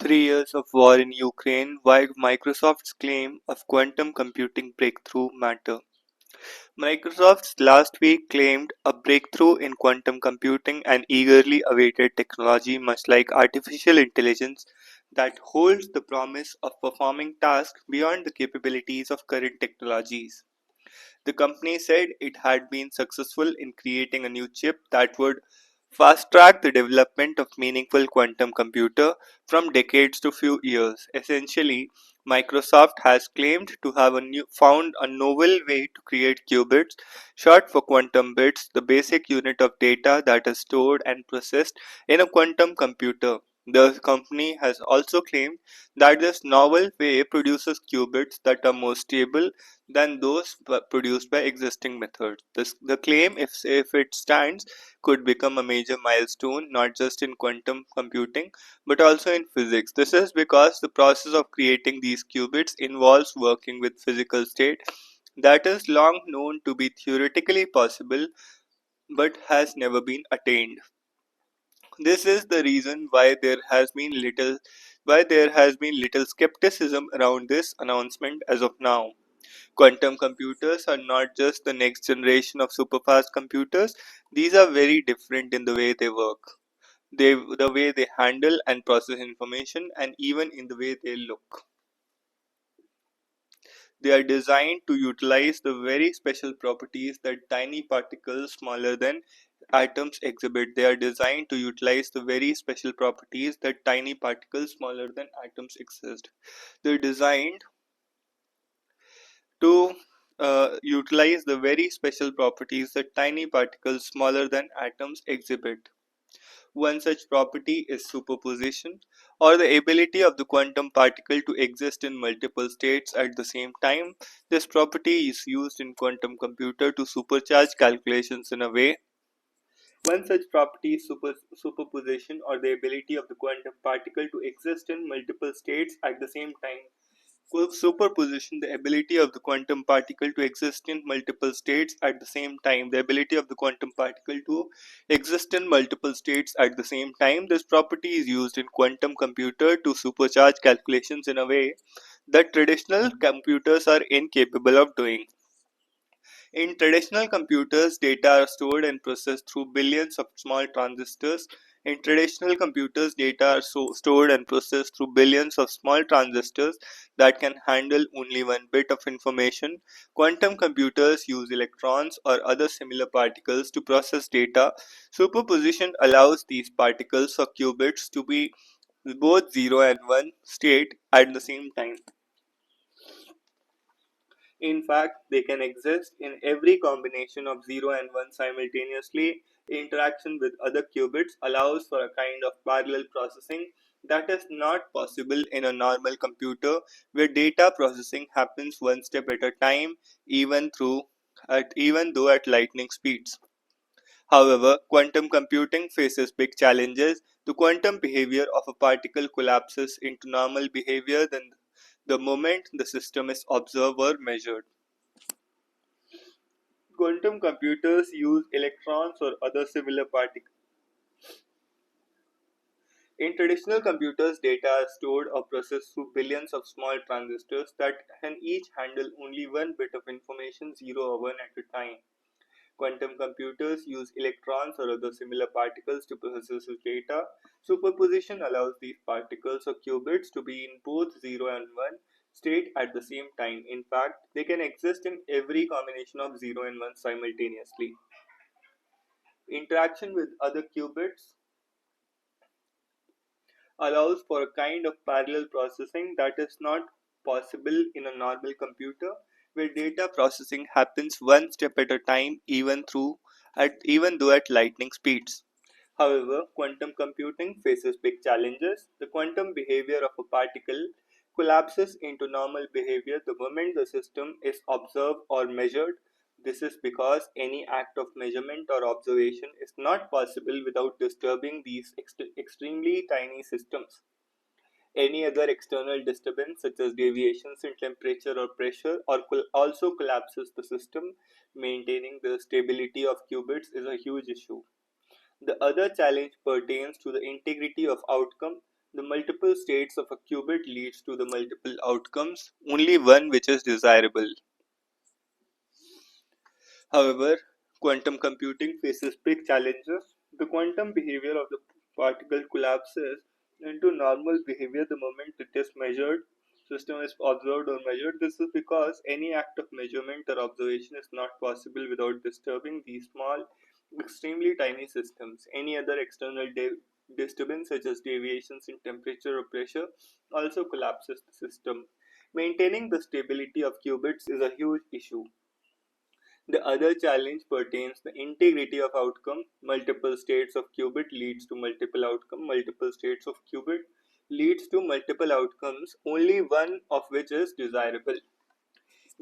3 years of war in Ukraine, why Microsoft's claim of quantum computing breakthrough matter. Microsoft last week claimed a breakthrough in quantum computing, an eagerly awaited technology much like artificial intelligence that holds the promise of performing tasks beyond the capabilities of current technologies. The company said it had been successful in creating a new chip that would fast track the development of meaningful quantum computer from decades to few years. Essentially, Microsoft has claimed to have found a novel way to create qubits, short for quantum bits, the basic unit of data that is stored and processed in a quantum computer. The company has also claimed that this novel way produces qubits that are more stable than those produced by existing methods. The claim, if it stands, could become a major milestone not just in quantum computing but also in physics. This is because the process of creating these qubits involves working with physical state that is long known to be theoretically possible but has never been attained. This is the reason why there has been little skepticism around this announcement as of now. Quantum computers are not just the next generation of superfast computers, these are very different in the way they work, the way they handle and process information, and even in the way they look. They are designed to utilize the very special properties that tiny particles smaller than atoms exhibit. They are designed to utilize the very special properties that tiny particles smaller than atoms exist. They're designed to utilize the very special properties that tiny particles smaller than atoms exhibit. One such property is superposition, or the ability of the quantum particle to exist in multiple states at the same time. This property is used in quantum computer to supercharge calculations in a way. One such property is superposition, or the ability of the quantum particle to exist in multiple states at the same time. Superposition, the ability of the quantum particle to exist in multiple states at the same time. The ability of the quantum particle to exist in multiple states at the same time. This property is used in quantum computer to supercharge calculations in a way that traditional computers are incapable of doing. In traditional computers, data are stored and processed through billions of small transistors. In traditional computers, data are stored and processed through billions of small transistors that can handle only one bit of information. Quantum computers use electrons or other similar particles to process data. Superposition allows these particles or qubits to be both 0 and 1 state at the same time. In fact, they can exist in every combination of 0 and 1 simultaneously. Interaction with other qubits allows for a kind of parallel processing that is not possible in a normal computer where data processing happens one step at a time, even though at lightning speeds. However, quantum computing faces big challenges. The quantum behavior of a particle collapses into normal behavior the moment the system is observed or measured. Quantum computers use electrons or other similar particles. In traditional computers, data is stored or processed through billions of small transistors that can each handle only one bit of information, 0 or 1 at a time. Quantum computers use electrons or other similar particles to process this data. Superposition allows these particles or qubits to be in both 0 and 1 state at the same time. In fact, they can exist in every combination of 0 and 1 simultaneously. Interaction with other qubits allows for a kind of parallel processing that is not possible in a normal computer, where data processing happens one step at a time, even though at lightning speeds. However, quantum computing faces big challenges. The quantum behavior of a particle collapses into normal behavior the moment the system is observed or measured. This is because any act of measurement or observation is not possible without disturbing these extremely tiny systems. Any other external disturbance, such as deviations in temperature or pressure, also collapses the system. Maintaining the stability of qubits is a huge issue. The other challenge pertains to the integrity of outcome. The multiple states of a qubit leads to the multiple outcomes, only one which is desirable. However, quantum computing faces big challenges. The quantum behavior of the particle collapses into normal behavior the moment it is measured, system is observed or measured. This is because any act of measurement or observation is not possible without disturbing these small, extremely tiny systems. Any other external disturbance, such as deviations in temperature or pressure, also collapses the system. Maintaining the stability of qubits is a huge issue. The other challenge pertains the integrity of outcome. Multiple states of qubit leads to multiple outcome. Multiple states of qubit leads to multiple outcomes, only one of which is desirable.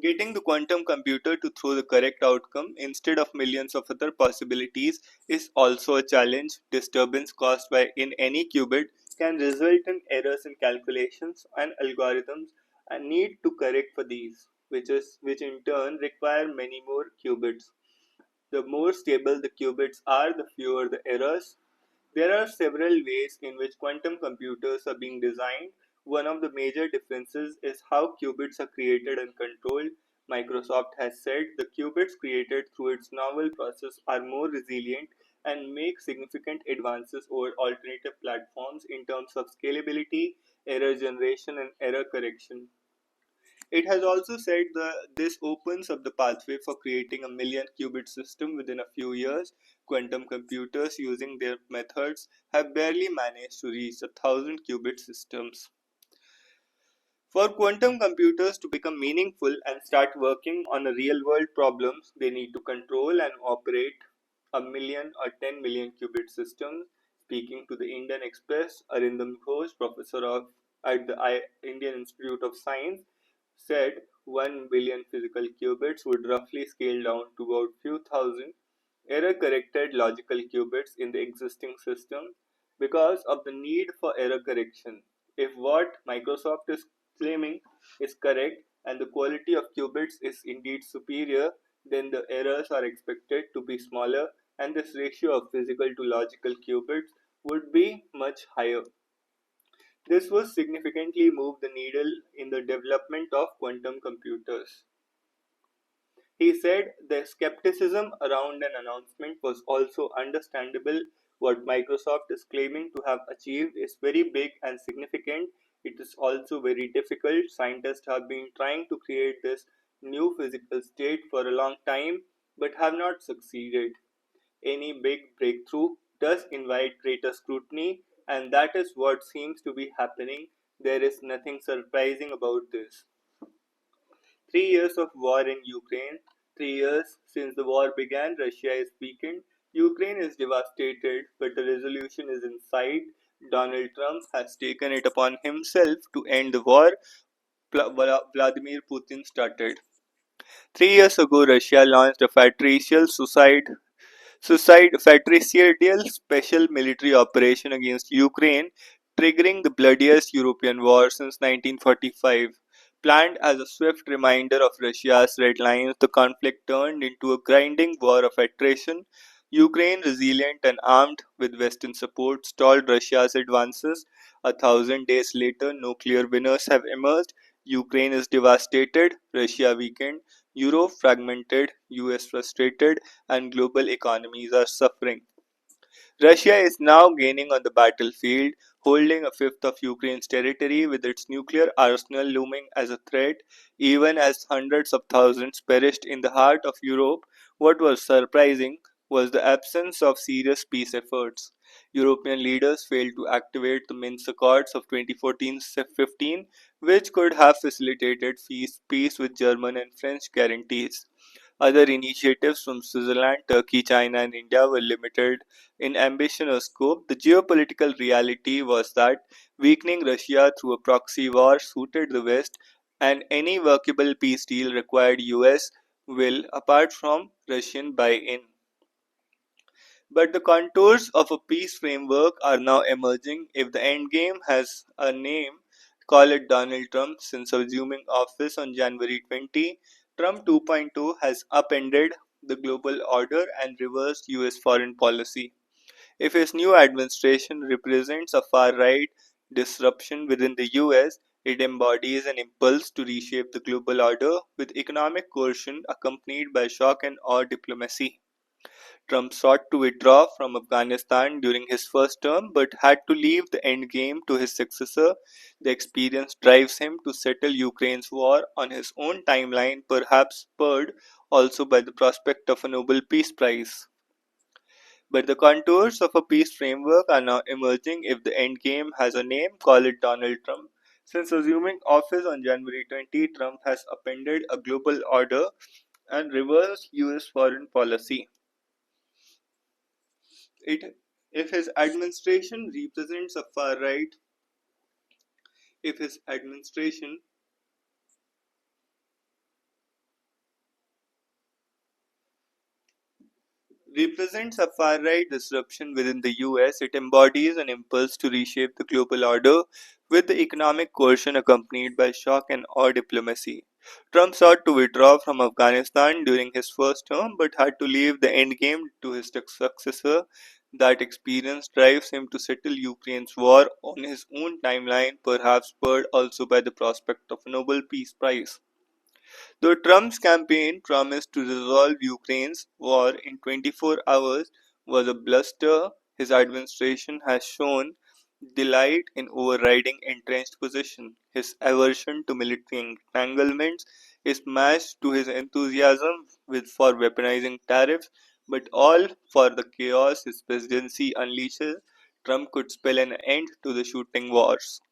Getting the quantum computer to throw the correct outcome instead of millions of other possibilities is also a challenge. Disturbance caused by in any qubit can result in errors in calculations and algorithms and need to correct for these, which in turn require many more qubits. The more stable the qubits are, the fewer the errors. There are several ways in which quantum computers are being designed. One of the major differences is how qubits are created and controlled. Microsoft has said the qubits created through its novel process are more resilient and make significant advances over alternative platforms in terms of scalability, error generation, and error correction. It has also said that this opens up the pathway for creating a million qubit system within a few years. Quantum computers using their methods have barely managed to reach 1,000 qubit systems. For quantum computers to become meaningful and start working on a real world problems, they need to control and operate a million or 10 million qubit systems. Speaking to the Indian Express, Arindam Ghosh, professor at the Indian Institute of Science, said 1 billion physical qubits would roughly scale down to about few thousand error-corrected logical qubits in the existing system because of the need for error correction. If what Microsoft is claiming is correct and the quality of qubits is indeed superior, then the errors are expected to be smaller and this ratio of physical to logical qubits would be much higher. This would significantly move the needle in the development of quantum computers. He said the skepticism around an announcement was also understandable. What Microsoft is claiming to have achieved is very big and significant. It is also very difficult. Scientists have been trying to create this new physical state for a long time but have not succeeded. Any big breakthrough does invite greater scrutiny, and that is what seems to be happening. There is nothing surprising about this. 3 years of war in Ukraine. 3 years since the war began, Russia is weakened. Ukraine is devastated, but a resolution is in sight. Donald Trump has taken it upon himself to end the war Vladimir Putin started. 3 years ago, Russia launched a fratricidal special military operation against Ukraine, triggering the bloodiest European war since 1945. Planned as a swift reminder of Russia's red lines, the conflict turned into a grinding war of attrition. Ukraine, resilient and armed with Western support, stalled Russia's advances. 1,000 days later, no clear winners have emerged. Ukraine is devastated, Russia weakened, Europe fragmented, US frustrated, and global economies are suffering. Russia is now gaining on the battlefield, holding a fifth of Ukraine's territory with its nuclear arsenal looming as a threat, even as hundreds of thousands perished in the heart of Europe. What was surprising was the absence of serious peace efforts. European leaders failed to activate the Minsk Accords of 2014-15, which could have facilitated peace with German and French guarantees. Other initiatives from Switzerland, Turkey, China, and India were limited in ambition or scope. The geopolitical reality was that weakening Russia through a proxy war suited the West, and any workable peace deal required US will, apart from Russian buy in. But the contours of a peace framework are now emerging. If the endgame has a name, call it Donald Trump. Since assuming office on January 20, Trump 2.0 has upended the global order and reversed US foreign policy. If his new administration represents a far right, disruption within the US, it embodies an impulse to reshape the global order with economic coercion accompanied by shock and awe diplomacy. Trump sought to withdraw from Afghanistan during his first term but had to leave the endgame to his successor. The experience drives him to settle Ukraine's war on his own timeline, perhaps spurred also by the prospect of a Nobel Peace Prize. But the contours of a peace framework are now emerging. If the endgame has a name, call it Donald Trump. Since assuming office on January 20, Trump has upended a global order and reversed US foreign policy. It, if his administration represents a far right, if his administration represents a far-right disruption within the US, it embodies an impulse to reshape the global order with the economic coercion accompanied by shock and awe diplomacy. Trump sought to withdraw from Afghanistan during his first term but had to leave the endgame to his successor. That experience drives him to settle Ukraine's war on his own timeline, perhaps spurred also by the prospect of a Nobel Peace Prize. Though Trump's campaign promised to resolve Ukraine's war in 24 hours was a bluster, his administration has shown delight in overriding entrenched position. His aversion to military entanglements is matched to his enthusiasm for weaponizing tariffs, but all for the chaos his presidency unleashes. Trump could spell an end to the shooting wars.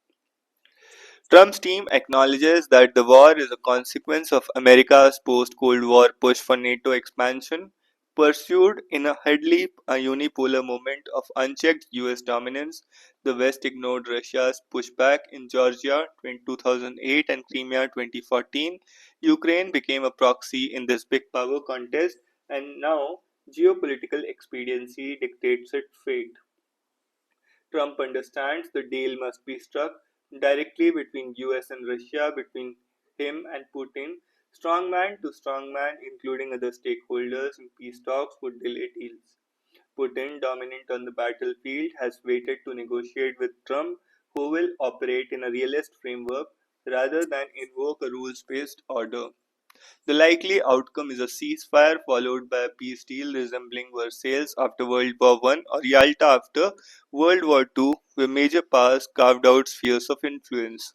Trump's team acknowledges that the war is a consequence of America's post-Cold War push for NATO expansion, pursued in a a unipolar moment of unchecked US dominance. The West ignored Russia's pushback in Georgia in 2008 and Crimea 2014. Ukraine became a proxy in this big power contest, and now geopolitical expediency dictates its fate. Trump understands the deal must be struck directly between US and Russia, between him and Putin. Strongman to strongman, including other stakeholders in peace talks, would delay deals. Putin, dominant on the battlefield, has waited to negotiate with Trump, who will operate in a realist framework rather than invoke a rules based order. The likely outcome is a ceasefire followed by a peace deal resembling Versailles after World War One or Yalta after World War Two, where major powers carved out spheres of influence.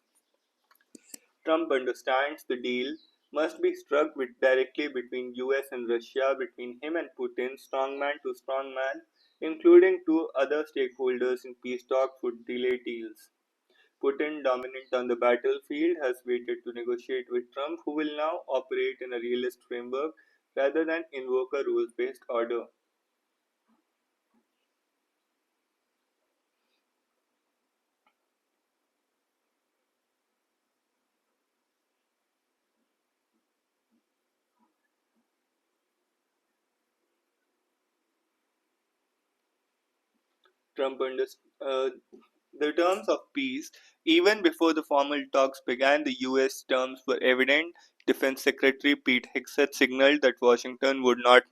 Trump understands the deal must be struck directly between US and Russia, between him and Putin, strongman to strongman, including two other stakeholders in peace talks would delay deals. Putin, dominant on the battlefield, has waited to negotiate with Trump, who will now operate in a realist framework rather than invoke a rules based order. Trump the terms of peace. Even before the formal talks began, the US terms were evident. Defense Secretary Pete Hegseth signaled that Washington would not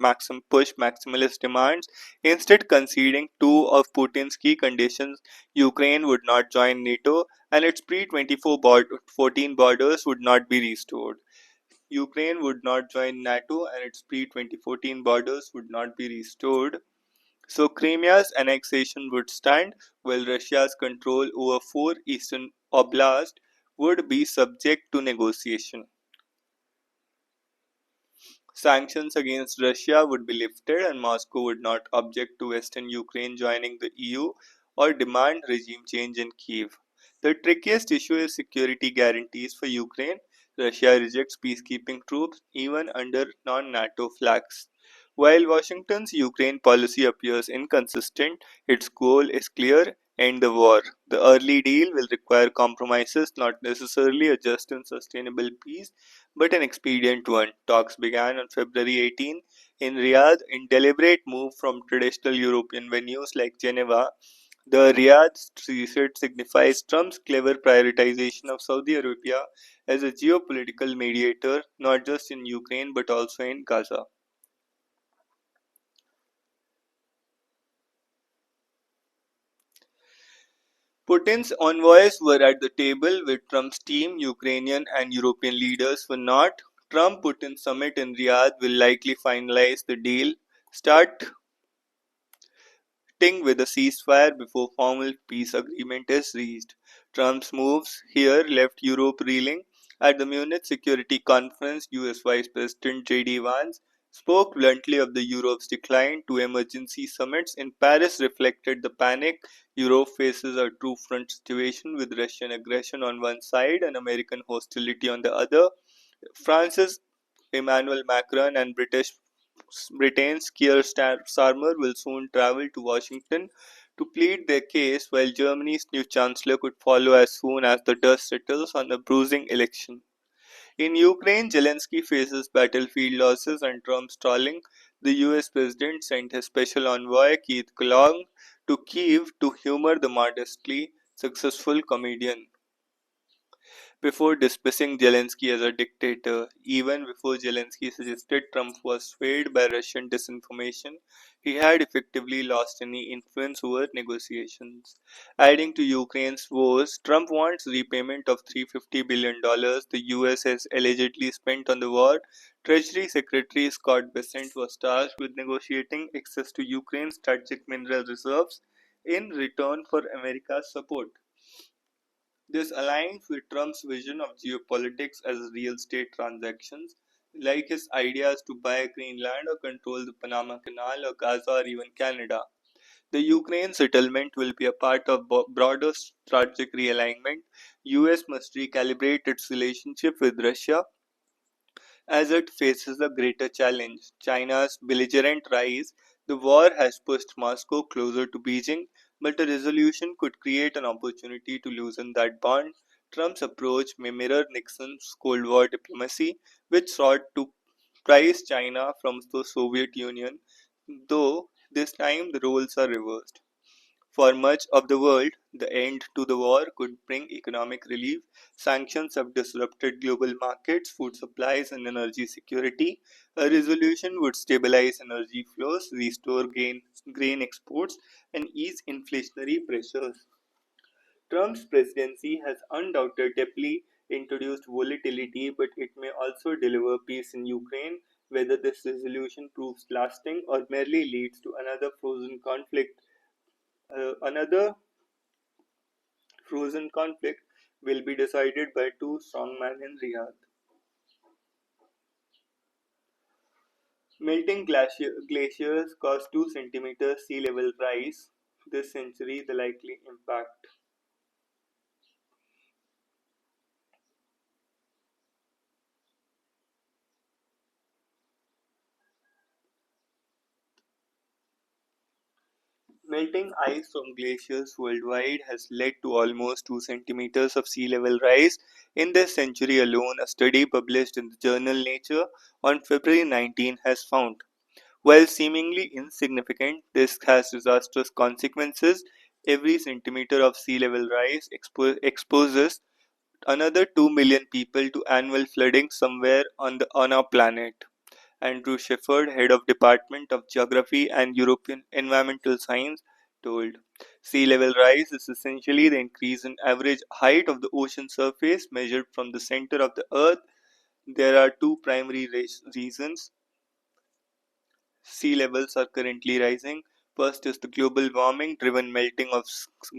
push maximalist demands, instead conceding two of Putin's key conditions. Ukraine would not join NATO and its pre-2014 borders would not be restored. Ukraine would not join NATO and its pre-2014 borders would not be restored. So Crimea's annexation would stand, while Russia's control over four eastern oblasts would be subject to negotiation. Sanctions against Russia would be lifted, and Moscow would not object to Western Ukraine joining the EU or demand regime change in Kiev. The trickiest issue is security guarantees for Ukraine. Russia rejects peacekeeping troops even under non NATO flags. While Washington's Ukraine policy appears inconsistent, its goal is clear: end the war. The early deal will require compromises, not necessarily a just and sustainable peace, but an expedient one. Talks began on February 18 in Riyadh in deliberate move from traditional European venues like Geneva. The Riyadh visit signifies Trump's clever prioritization of Saudi Arabia as a geopolitical mediator, not just in Ukraine but also in Gaza. Putin's envoys were at the table with Trump's team. Ukrainian and European leaders were not. Trump-Putin summit in Riyadh will likely finalize the deal, starting with a ceasefire before formal peace agreement is reached. Trump's moves here left Europe reeling. At the Munich Security Conference, US Vice President JD Vance spoke bluntly of the Europe's decline to emergency summits. In Paris reflected the panic. Europe faces a true front situation with Russian aggression on one side and American hostility on the other. France's Emmanuel Macron and Britain's Keir Starmer will soon travel to Washington to plead their case, while Germany's new chancellor could follow as soon as the dust settles on the bruising election. In Ukraine, Zelensky faces battlefield losses and Trump stalling. The US president sent his special envoy Keith Kellogg to Kiev to humor the modestly successful comedian before dismissing Zelensky as a dictator. Even before Zelensky suggested Trump was swayed by Russian disinformation, he had effectively lost any influence over negotiations. Adding to Ukraine's woes, Trump wants repayment of $350 billion the US has allegedly spent on the war. Treasury Secretary Scott Bessent was tasked with negotiating access to Ukraine's strategic mineral reserves in return for America's support. This aligns with Trump's vision of geopolitics as real estate transactions, like his ideas to buy Greenland or control the Panama Canal or Gaza or even Canada. The Ukraine settlement will be a part of broader strategic realignment. US must recalibrate its relationship with Russia as it faces a greater challenge, China's belligerent rise. The war has pushed Moscow closer to Beijing, but a resolution could create an opportunity to loosen that bond. Trump's approach may mirror Nixon's Cold War diplomacy, which sought to prise China from the Soviet Union, though this time the roles are reversed. For much of the world, the end to the war could bring economic relief. Sanctions have disrupted global markets, food supplies, and energy security. A resolution would stabilize energy flows, restore grain exports, and ease inflationary pressures. Trump's presidency has undoubtedly introduced volatility, but it may also deliver peace in Ukraine. Whether this resolution proves lasting or merely leads to another frozen conflict will be decided by two strongmen in Riyadh. Melting glaciers cause 2 centimeters sea level rise this century. The likely impact. Melting ice from glaciers worldwide has led to almost 2 centimeters of sea level rise in this century alone, a study published in the journal Nature on February 19 has found. While seemingly insignificant, this has disastrous consequences. Every centimeter of sea level rise exposes another 2 million people to annual flooding somewhere on our planet. Andrew Shepard, head of Department of Geography and European Environmental Science, told. Sea level rise is essentially the increase in average height of the ocean surface measured from the center of the earth. There are two primary reasons sea levels are currently rising. First is the global warming driven melting of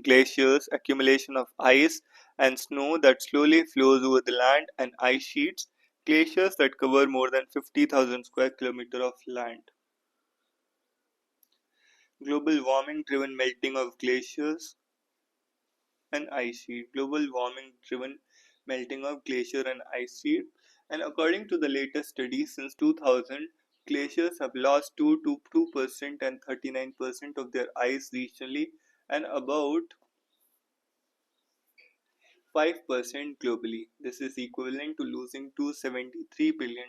glaciers, accumulation of ice and snow that slowly flows over the land, and ice sheets, glaciers that cover more than 50,000 square kilometers of land. Global warming driven melting of glaciers and ice sheet. Global warming driven melting of glacier and ice sheet. And according to the latest study, since 2000, glaciers have lost 2 to 2% and 39% of their ice regionally, and about 5% globally. This is equivalent to losing 273 billion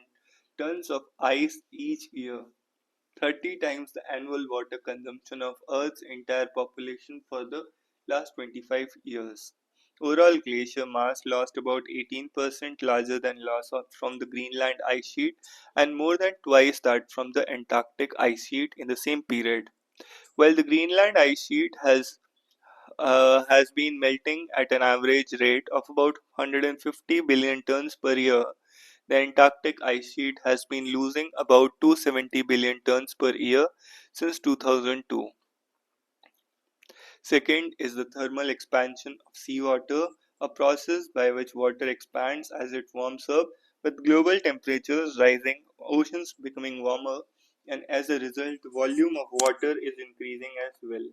tons of ice each year, 30 times the annual water consumption of Earth's entire population for the last 25 years. Overall glacier mass lost about 18% larger than loss from the Greenland ice sheet and more than twice that from the Antarctic ice sheet in the same period. While the Greenland ice sheet has has been melting at an average rate of about 150 billion tons per year. The Antarctic ice sheet has been losing about 270 billion tons per year since 2002. Second is the thermal expansion of seawater, a process by which water expands as it warms up, with global temperatures rising, oceans becoming warmer, and as a result, the volume of water is increasing as well.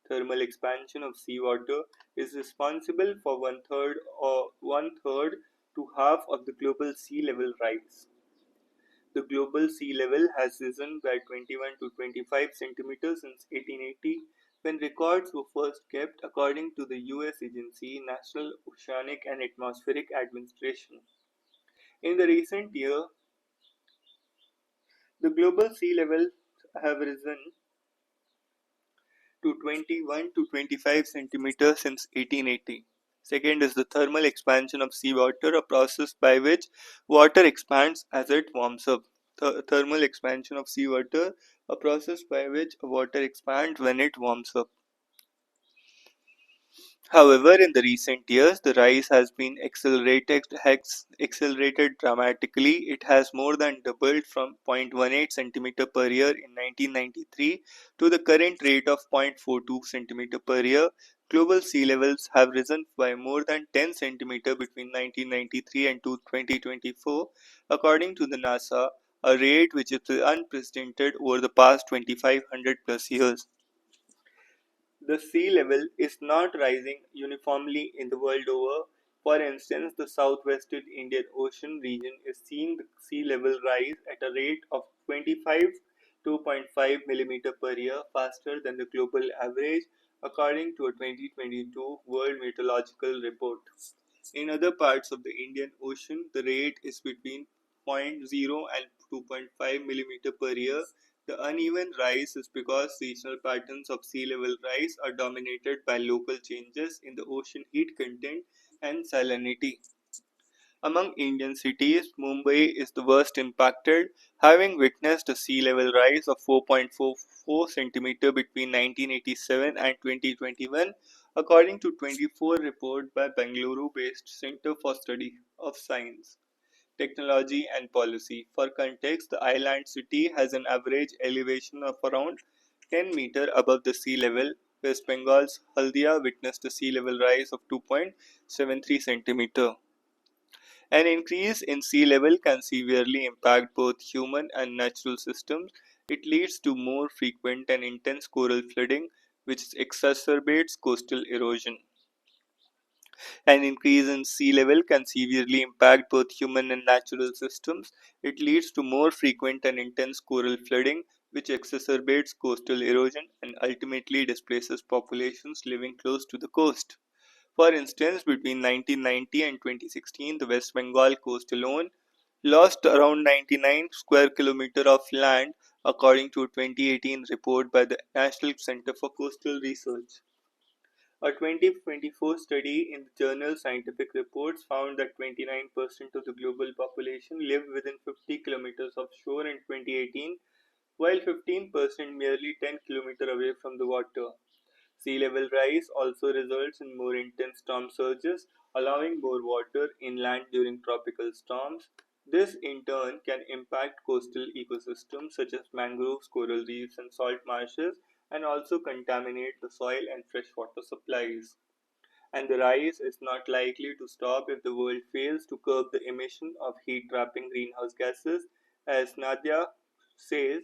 Thermal expansion of seawater is responsible for one third to half of the global sea level rise. The global sea level has risen by 21 to 25 centimeters since 1880, when records were first kept according to the US agency National Oceanic and Atmospheric Administration. In the recent year, the global sea levels have risen to 21 to 25 centimeters since 1880. Second is the thermal expansion of seawater, a process by which water expands as it warms up. Thermal expansion of seawater, a process by which water expands when it warms up. However, in the recent years, the rise has been accelerated dramatically. It has more than doubled from 0.18 centimeter per year in 1993 to the current rate of 0.42 centimeter per year. Global sea levels have risen by more than 10 centimeter between 1993 and 2024, according to the NASA, a rate which is unprecedented over the past 2500 plus years. The sea level is not rising uniformly in the world over. For instance, the southwestern Indian Ocean region is seeing the sea level rise at a rate of 25 2.5 millimeter per year faster than the global average, according to a 2022 World Meteorological Report. In other parts of the Indian Ocean, the rate is between zero point 0 and 2.5 millimeter per year. The uneven rise is because seasonal patterns of sea level rise are dominated by local changes in the ocean heat content and salinity. Among Indian cities, Mumbai is the worst impacted, having witnessed a sea level rise of 4.44 centimeter between 1987 and 2021, according to 24 report by Bangalore-based Center for Study of Science, Technology and Policy. For context, the island city has an average elevation of around 10 meter above the sea level. West Bengal's Haldia witnessed a sea level rise of 2.73 centimeter. An increase in sea level can severely impact both human and natural systems. It leads to more frequent and intense coral flooding, which exacerbates coastal erosion. An increase in sea level can severely impact both human and natural systems. It leads to more frequent and intense coral flooding, which exacerbates coastal erosion and ultimately displaces populations living close to the coast. For instance, between 1990 and 2016, the West Bengal coast alone lost around 99 square kilometers of land, according to a 2018 report by the National Center for Coastal Research. A 2024 study in the journal Scientific Reports found that 29% of the global population lived within 50 kilometers of shore in 2018, while 15% merely 10 kilometers away from the water. Sea level rise also results in more intense storm surges, allowing more water inland during tropical storms. This in turn can impact coastal ecosystems such as mangroves, coral reefs, and salt marshes, and also contaminate the soil and freshwater supplies. And the rise is not likely to stop if the world fails to curb the emission of heat trapping greenhouse gases. As Nadia says,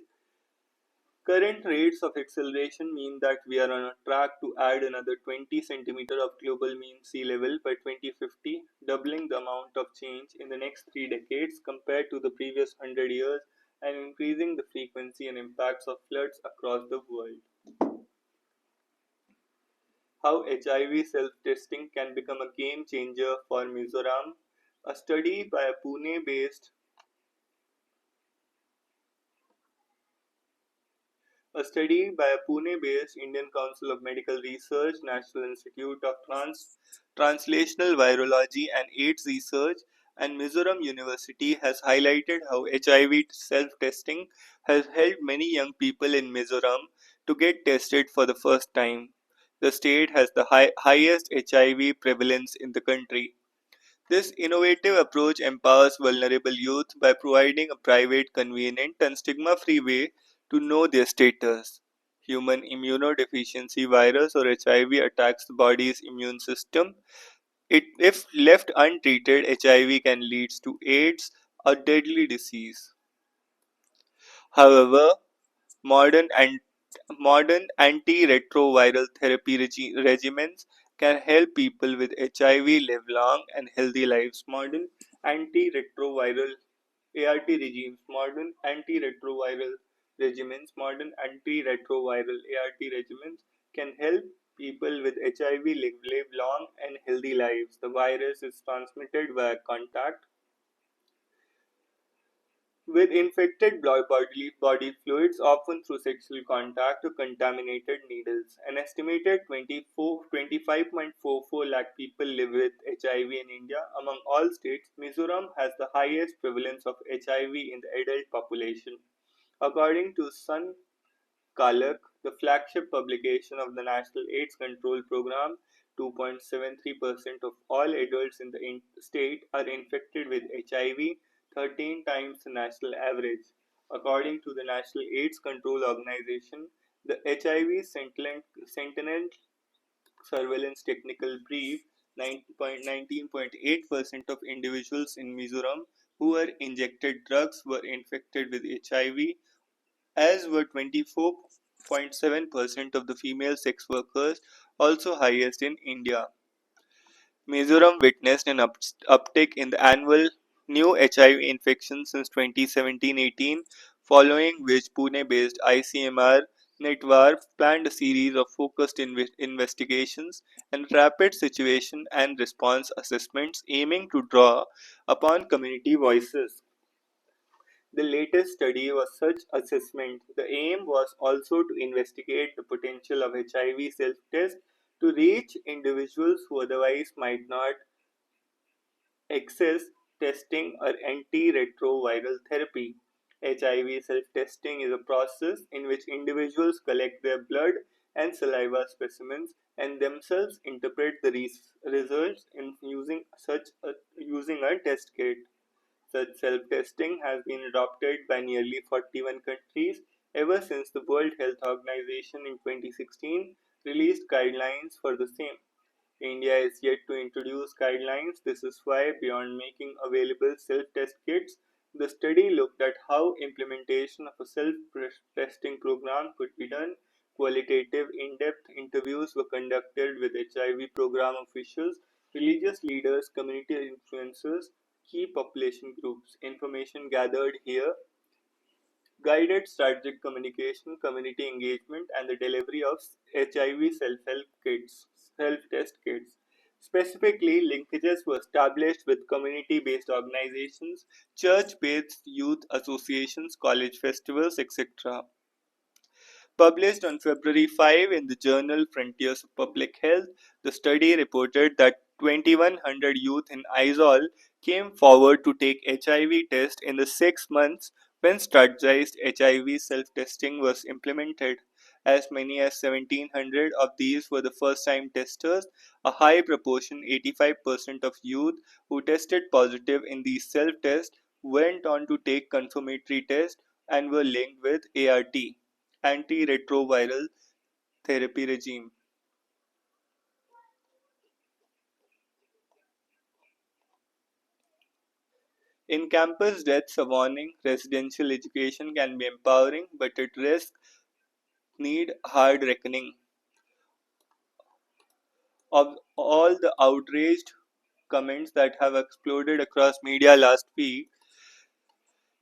current rates of acceleration mean that we are on a track to add another 20 centimeters of global mean sea level by 2050, doubling the amount of change in the next 3 decades compared to the previous 100 years and increasing the frequency and impacts of floods across the world. How HIV self-testing can become a game changer for Mizoram. A study by a Pune-based Indian Council of Medical Research, National Institute of Translational Virology and AIDS Research, and Mizoram University has highlighted how HIV self-testing has helped many young people in Mizoram to get tested for the first time. The state has the highest HIV prevalence in the country. This innovative approach empowers vulnerable youth by providing a private, convenient, and stigma free way to know their status. Human immunodeficiency virus or HIV attacks the body's immune system. If left untreated, HIV can lead to AIDS, a deadly disease. However, modern and modern antiretroviral therapy regimens can help people with HIV live long and healthy lives. Antiretroviral ART modern antiretroviral ART regimens can help people with HIV live long and healthy lives. The virus is transmitted via contact with infected body fluids, often through sexual contact or contaminated needles. An estimated 25.44 lakh people live with HIV in India. Among all states, Mizoram has the highest prevalence of HIV in the adult population. According to Sun Kalak, the flagship publication of the National AIDS Control Program, 2.73% of all adults in the state are infected with HIV, 13 times the national average. According to the National AIDS Control Organization, the HIV Sentinel Surveillance Technical Brief, 19.8% of individuals in Mizoram who were injected drugs were infected with HIV, as were 24.7% of the female sex workers, also highest in India. Mizoram witnessed an uptick in the annual new HIV infections since 2017-18, following which Pune-based ICMR Netvar planned a series of focused investigations and rapid situation and response assessments aiming to draw upon community voices. The latest study was such assessment. The aim was also to investigate the potential of HIV self-test to reach individuals who otherwise might not access testing or antiretroviral therapy. HIV self-testing is a process in which individuals collect their blood and saliva specimens and themselves interpret the results in using a test kit. Such self-testing has been adopted by nearly 41 countries ever since the World Health Organization in 2016 released guidelines for the same. India is yet to introduce guidelines. This is why, beyond making available self-test kits, the study looked at how implementation of a self-testing program could be done. Qualitative, in-depth interviews were conducted with HIV program officials, religious leaders, community influencers, key population groups. Information gathered here guided strategic communication, community engagement, and the delivery of HIV self-test kits. Specifically, linkages were established with community-based organizations, church-based youth associations, college festivals, etc. Published on February 5 in the journal Frontiers of Public Health, the study reported that 2,100 youth in Aizawl came forward to take HIV test in the 6 months when strategized HIV self-testing was implemented. As many as 1,700 of these were the first-time testers. A high proportion, 85% of youth who tested positive in these self-tests went on to take confirmatory tests and were linked with ART antiretroviral therapy regime. In campus deaths, a warning: residential education can be empowering, but it risks need hard reckoning. Of all the outraged comments that have exploded across media last week,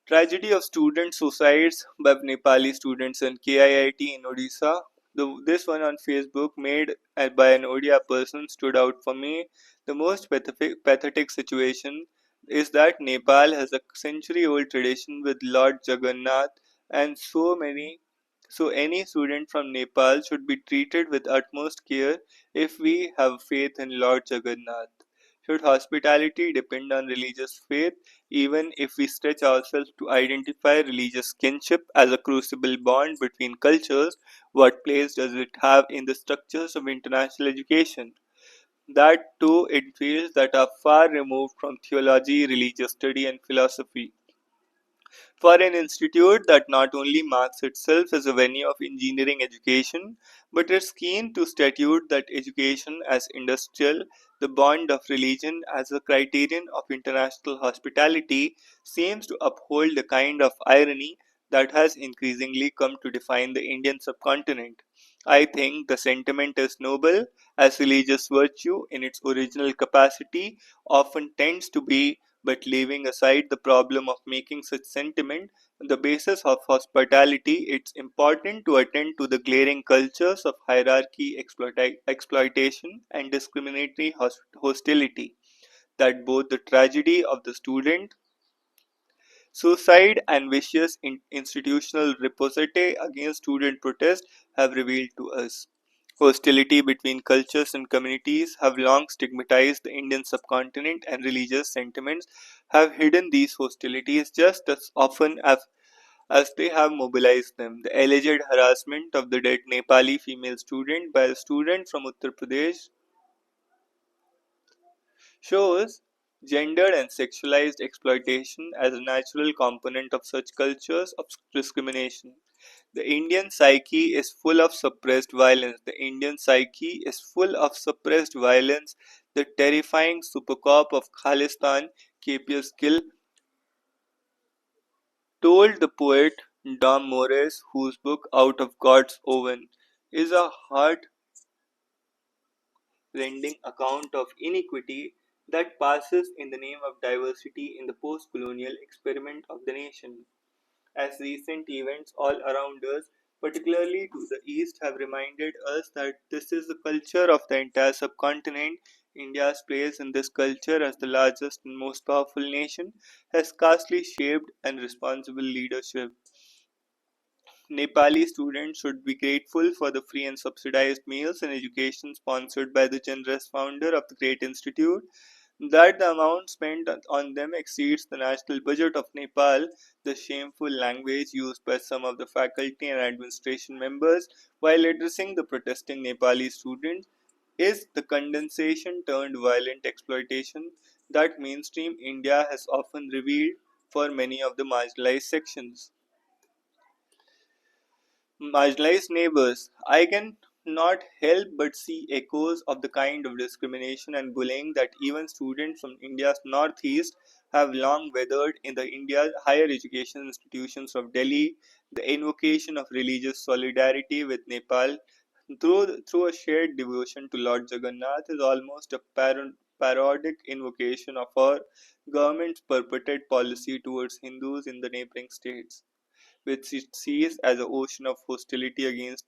tragedy of student suicides by Nepali students in KIIT in Odisha. This one on Facebook, made by an Odia person, stood out for me. The most pathetic situation is that Nepal has a century-old tradition with Lord Jagannath, and so any student from Nepal should be treated with utmost care if we have faith in Lord Jagannath. Should hospitality depend on religious faith, even if we stretch ourselves to identify religious kinship as a crucible bond between cultures? What place does it have in the structures of international education? That too in fields that are far removed from theology, religious study, and philosophy. For an institute that not only marks itself as a venue of engineering education, but is keen to statute that education as industrial, the bond of religion as a criterion of international hospitality, seems to uphold the kind of irony that has increasingly come to define the Indian subcontinent. I think the sentiment is noble, as religious virtue in its original capacity often tends to be, but leaving aside the problem of making such sentiment the basis of hospitality, it's important to attend to the glaring cultures of hierarchy, exploitation, and discriminatory hostility that both the tragedy of the student suicide and vicious institutional riposte against student protest have revealed to us. Hostility between cultures and communities have long stigmatized the Indian subcontinent, and religious sentiments have hidden these hostilities just as often as they have mobilized them. The alleged harassment of the dead Nepali female student by a student from Uttar Pradesh shows gendered and sexualized exploitation as a natural component of such cultures of discrimination. The Indian psyche is full of suppressed violence. The Indian psyche is full of suppressed violence. The terrifying supercop of Khalistan, KPS Gill, told the poet Dom Morris, whose book Out of God's Oven is a heart rending account of inequity that passes in the name of diversity in the post colonial experiment of the nation. As recent events all around us, particularly to the east, have reminded us that this is the culture of the entire subcontinent, India's place in this culture as the largest and most powerful nation has scarcely shaped and responsible leadership. Nepali students should be grateful for the free and subsidized meals and education sponsored by the generous founder of the great institute. That the amount spent on them exceeds the national budget of Nepal, the shameful language used by some of the faculty and administration members while addressing the protesting Nepali students is the condensation turned violent exploitation that mainstream India has often revealed for many of the marginalized sections. Marginalized neighbors. I can not help but see echoes of the kind of discrimination and bullying that even students from India's northeast have long weathered in the India higher education institutions of Delhi. The invocation of religious solidarity with Nepal through a shared devotion to Lord Jagannath is almost a parodic invocation of our government's purported policy towards Hindus in the neighboring states, which it sees as an ocean of hostility against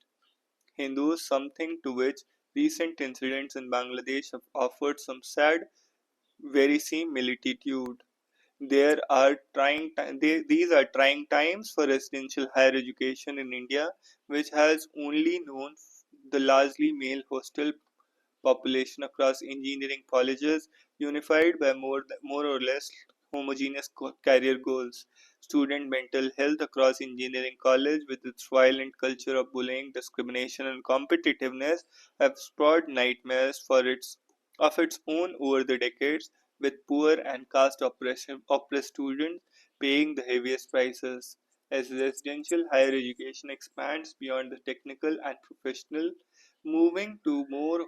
Hindus, something to which recent incidents in Bangladesh have offered some sad verisimilitude. These are trying times for residential higher education in India, which has only known the largely male hostel population across engineering colleges, unified by more or less homogeneous career goals. Student mental health across engineering college, with its violent culture of bullying, discrimination, and competitiveness, have spawned nightmares of its own over the decades, with poor and oppressed students paying the heaviest prices. As residential higher education expands beyond the technical and professional, moving to more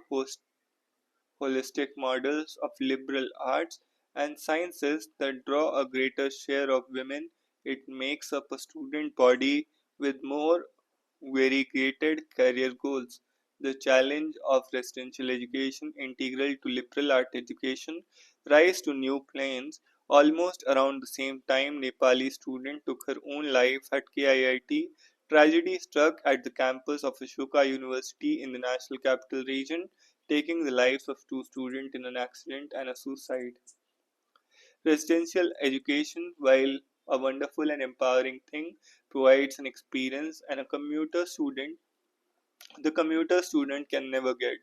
holistic models of liberal arts and sciences that draw a greater share of women, it makes up a student body with more variegated career goals. The challenge of residential education, integral to liberal art education, rise to new planes. Almost around the same time, Nepali student took her own life at KIIT. Tragedy struck at the campus of Ashoka University in the National Capital Region, taking the lives of two students in an accident and a suicide. Residential education, while a wonderful and empowering thing, provides an experience and a commuter student the commuter student can never get.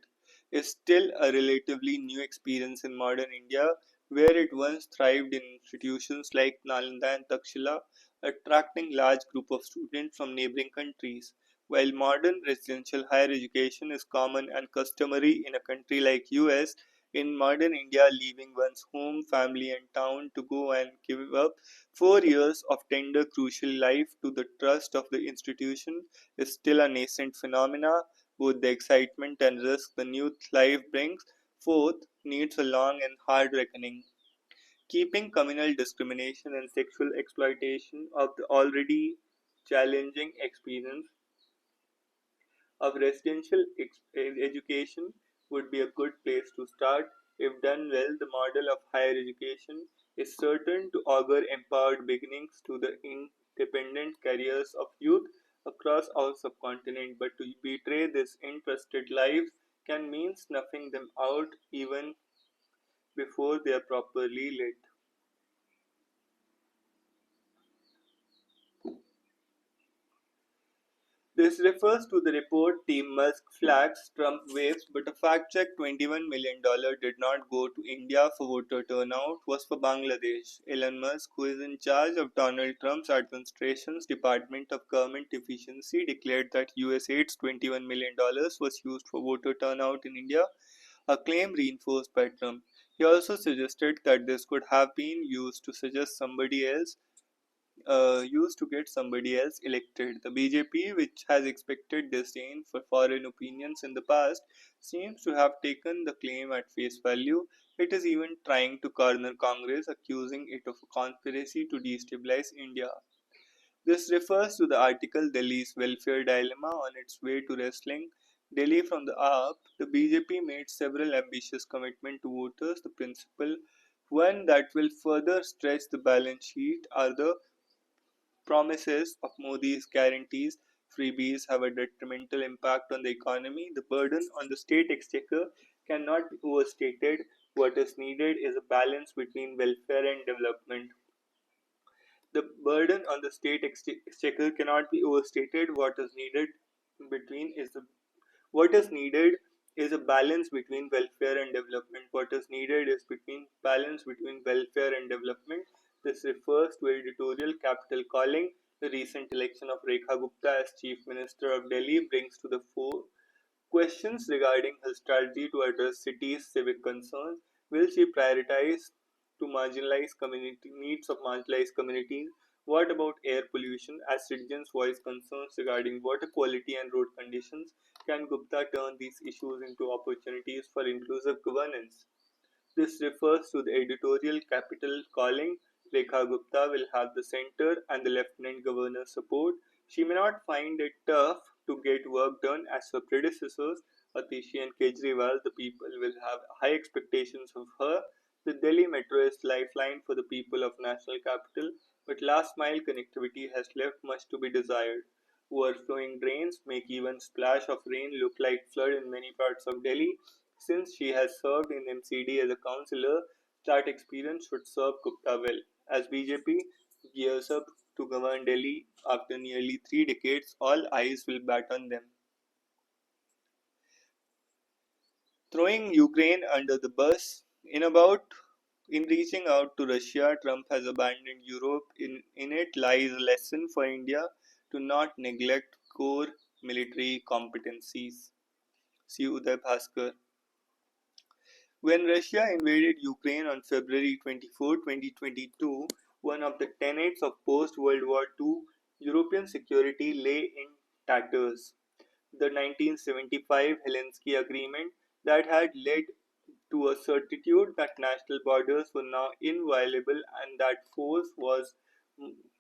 is still a relatively new experience in modern India, where it once thrived in institutions like Nalanda and Takshila, attracting large group of students from neighboring countries. While modern residential higher education is common and customary in a country like US, in modern India, leaving one's home, family, and town to go and give up 4 years of tender, crucial life to the trust of the institution is still a nascent phenomena. Both the excitement and risk the new life brings forth needs a long and hard reckoning. Keeping communal discrimination and sexual exploitation of the already challenging experience of residential education would be a good place to start. If done well, the model of higher education is certain to augur empowered beginnings to the independent careers of youth across our subcontinent. But to betray this interested lives can mean snuffing them out even before they are properly lit. This refers to the report Team Musk flags Trump waves, but a fact check $21 million did not go to India for voter turnout, was for Bangladesh. Elon Musk, who is in charge of Donald Trump's administration's Department of Government Efficiency, declared that USAID's $21 million was used for voter turnout in India, a claim reinforced by Trump. He also suggested that this could have been used to get somebody else elected. The BJP, which has expected disdain for foreign opinions in the past, seems to have taken the claim at face value. It is even trying to corner Congress, accusing it of a conspiracy to destabilize India. This refers to the article Delhi's welfare dilemma on its way to wrestling Delhi from the up. The BJP made several ambitious commitments to voters. The principal one that will further stretch the balance sheet are the promises of Modi's guarantees freebies have a detrimental impact on the economy. The burden on the state exchequer cannot be overstated. What is needed is a balance between welfare and development. The burden on the state exchequer cannot be overstated. What is needed is a balance between welfare and development. What is needed is between balance between welfare and development. This refers to editorial capital calling. The recent election of Rekha Gupta as Chief Minister of Delhi brings to the fore questions regarding her strategy to address cities' civic concerns. Will she prioritize to marginalized community needs of marginalized communities? What about air pollution? As citizens voice concerns regarding water quality and road conditions, can Gupta turn these issues into opportunities for inclusive governance? This refers to the editorial capital calling. Rekha Gupta will have the centre and the Lieutenant Governor's support. She may not find it tough to get work done as her predecessors, Atishi and Kejriwal. The people will have high expectations of her. The Delhi Metro is lifeline for the people of national capital, but last mile connectivity has left much to be desired. Overflowing drains make even splash of rain look like flood in many parts of Delhi. Since she has served in MCD as a councillor, that experience should serve Gupta well. As BJP gears up to govern Delhi after nearly 3 decades, all eyes will bat on them. Throwing Ukraine under the bus, in reaching out to Russia, Trump has abandoned Europe. In it lies a lesson for India to not neglect core military competencies. See Uday Bhaskar. When Russia invaded Ukraine on February 24, 2022, one of the tenets of post World War II European security lay in tatters. The 1975 Helsinki Agreement that had led to a certitude that national borders were now inviolable and that force was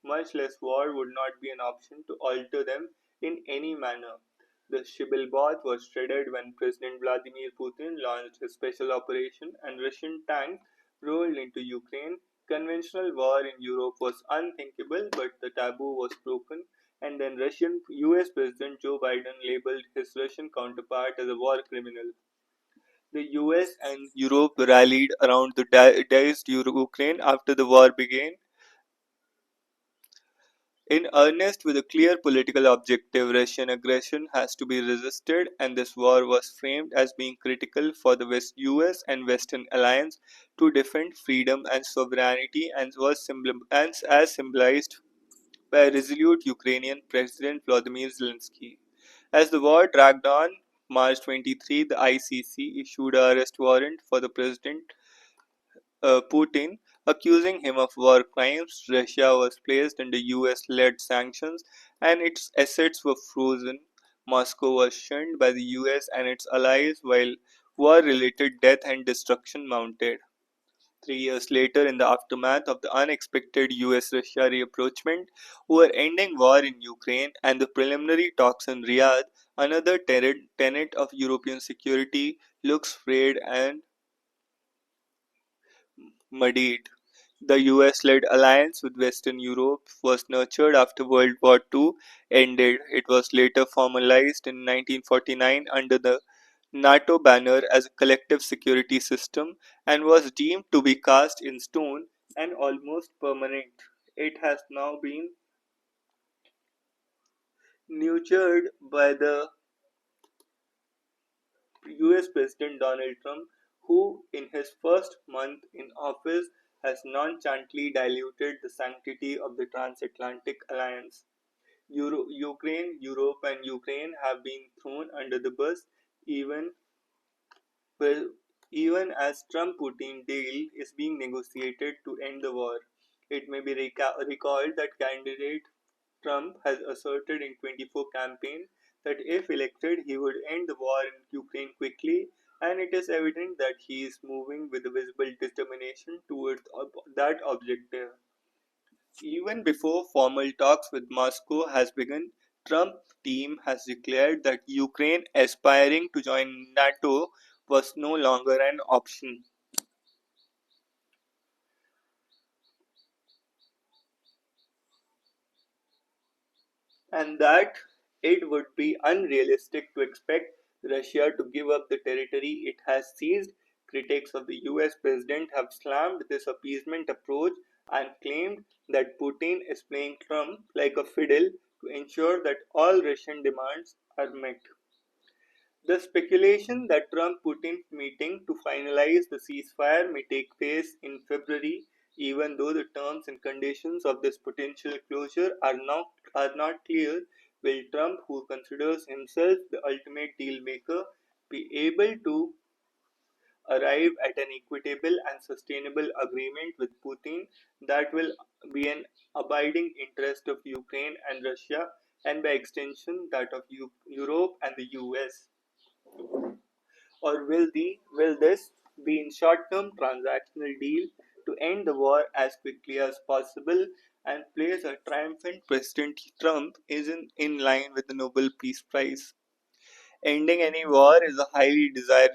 much less war would not be an option to alter them in any manner. The Shibboleth was shredded when President Vladimir Putin launched his special operation and Russian tanks rolled into Ukraine. Conventional war in Europe was unthinkable, but the taboo was broken, and then Russian US President Joe Biden labeled his Russian counterpart as a war criminal. The US and Europe rallied around the diced Ukraine after the war began. In earnest, with a clear political objective, Russian aggression has to be resisted, and this war was framed as being critical for the US and Western alliance to defend freedom and sovereignty, and was as symbolized by resolute Ukrainian President Volodymyr Zelensky. As the war dragged on, March 23, the ICC issued an arrest warrant for the president Putin, accusing him of war crimes. Russia was placed under US led sanctions and its assets were frozen. Moscow was shunned by the US and its allies while war related death and destruction mounted. 3 years later, in the aftermath of the unexpected US Russia rapprochement over ending war in Ukraine and the preliminary talks in Riyadh, another tenet of European security looks frayed and muddied. The US led alliance with Western Europe was nurtured after World War II ended. It was later formalized in 1949 under the NATO banner as a collective security system and was deemed to be cast in stone and almost permanent. It has now been nurtured by the US President Donald Trump, who, in his first month in office, has nonchalantly diluted the sanctity of the transatlantic alliance. Ukraine, Europe, and Ukraine have been thrown under the bus even well, even as Trump-Putin deal is being negotiated to end the war. It may be recalled that candidate Trump has asserted in 24 campaign that if elected he would end the war in Ukraine quickly, and it is evident that he is moving with a visible determination towards that objective. Even before formal talks with Moscow has begun, Trump team has declared that Ukraine aspiring to join NATO was no longer an option, and that it would be unrealistic to expect Russia to give up the territory it has seized. Critics of the US president have slammed this appeasement approach and claimed that Putin is playing Trump like a fiddle to ensure that all Russian demands are met. The speculation that Trump-Putin meeting to finalize the ceasefire may take place in February, even though the terms and conditions of this potential closure are not clear, will Trump, who considers himself the ultimate deal maker, be able to arrive at an equitable and sustainable agreement with Putin that will be an abiding interest of Ukraine and Russia, and by extension that of Europe and the US? Or will this be in short-term transactional deal to end the war as quickly as possible and place a triumphant President Trump is in line with the Nobel Peace Prize? Ending any war is a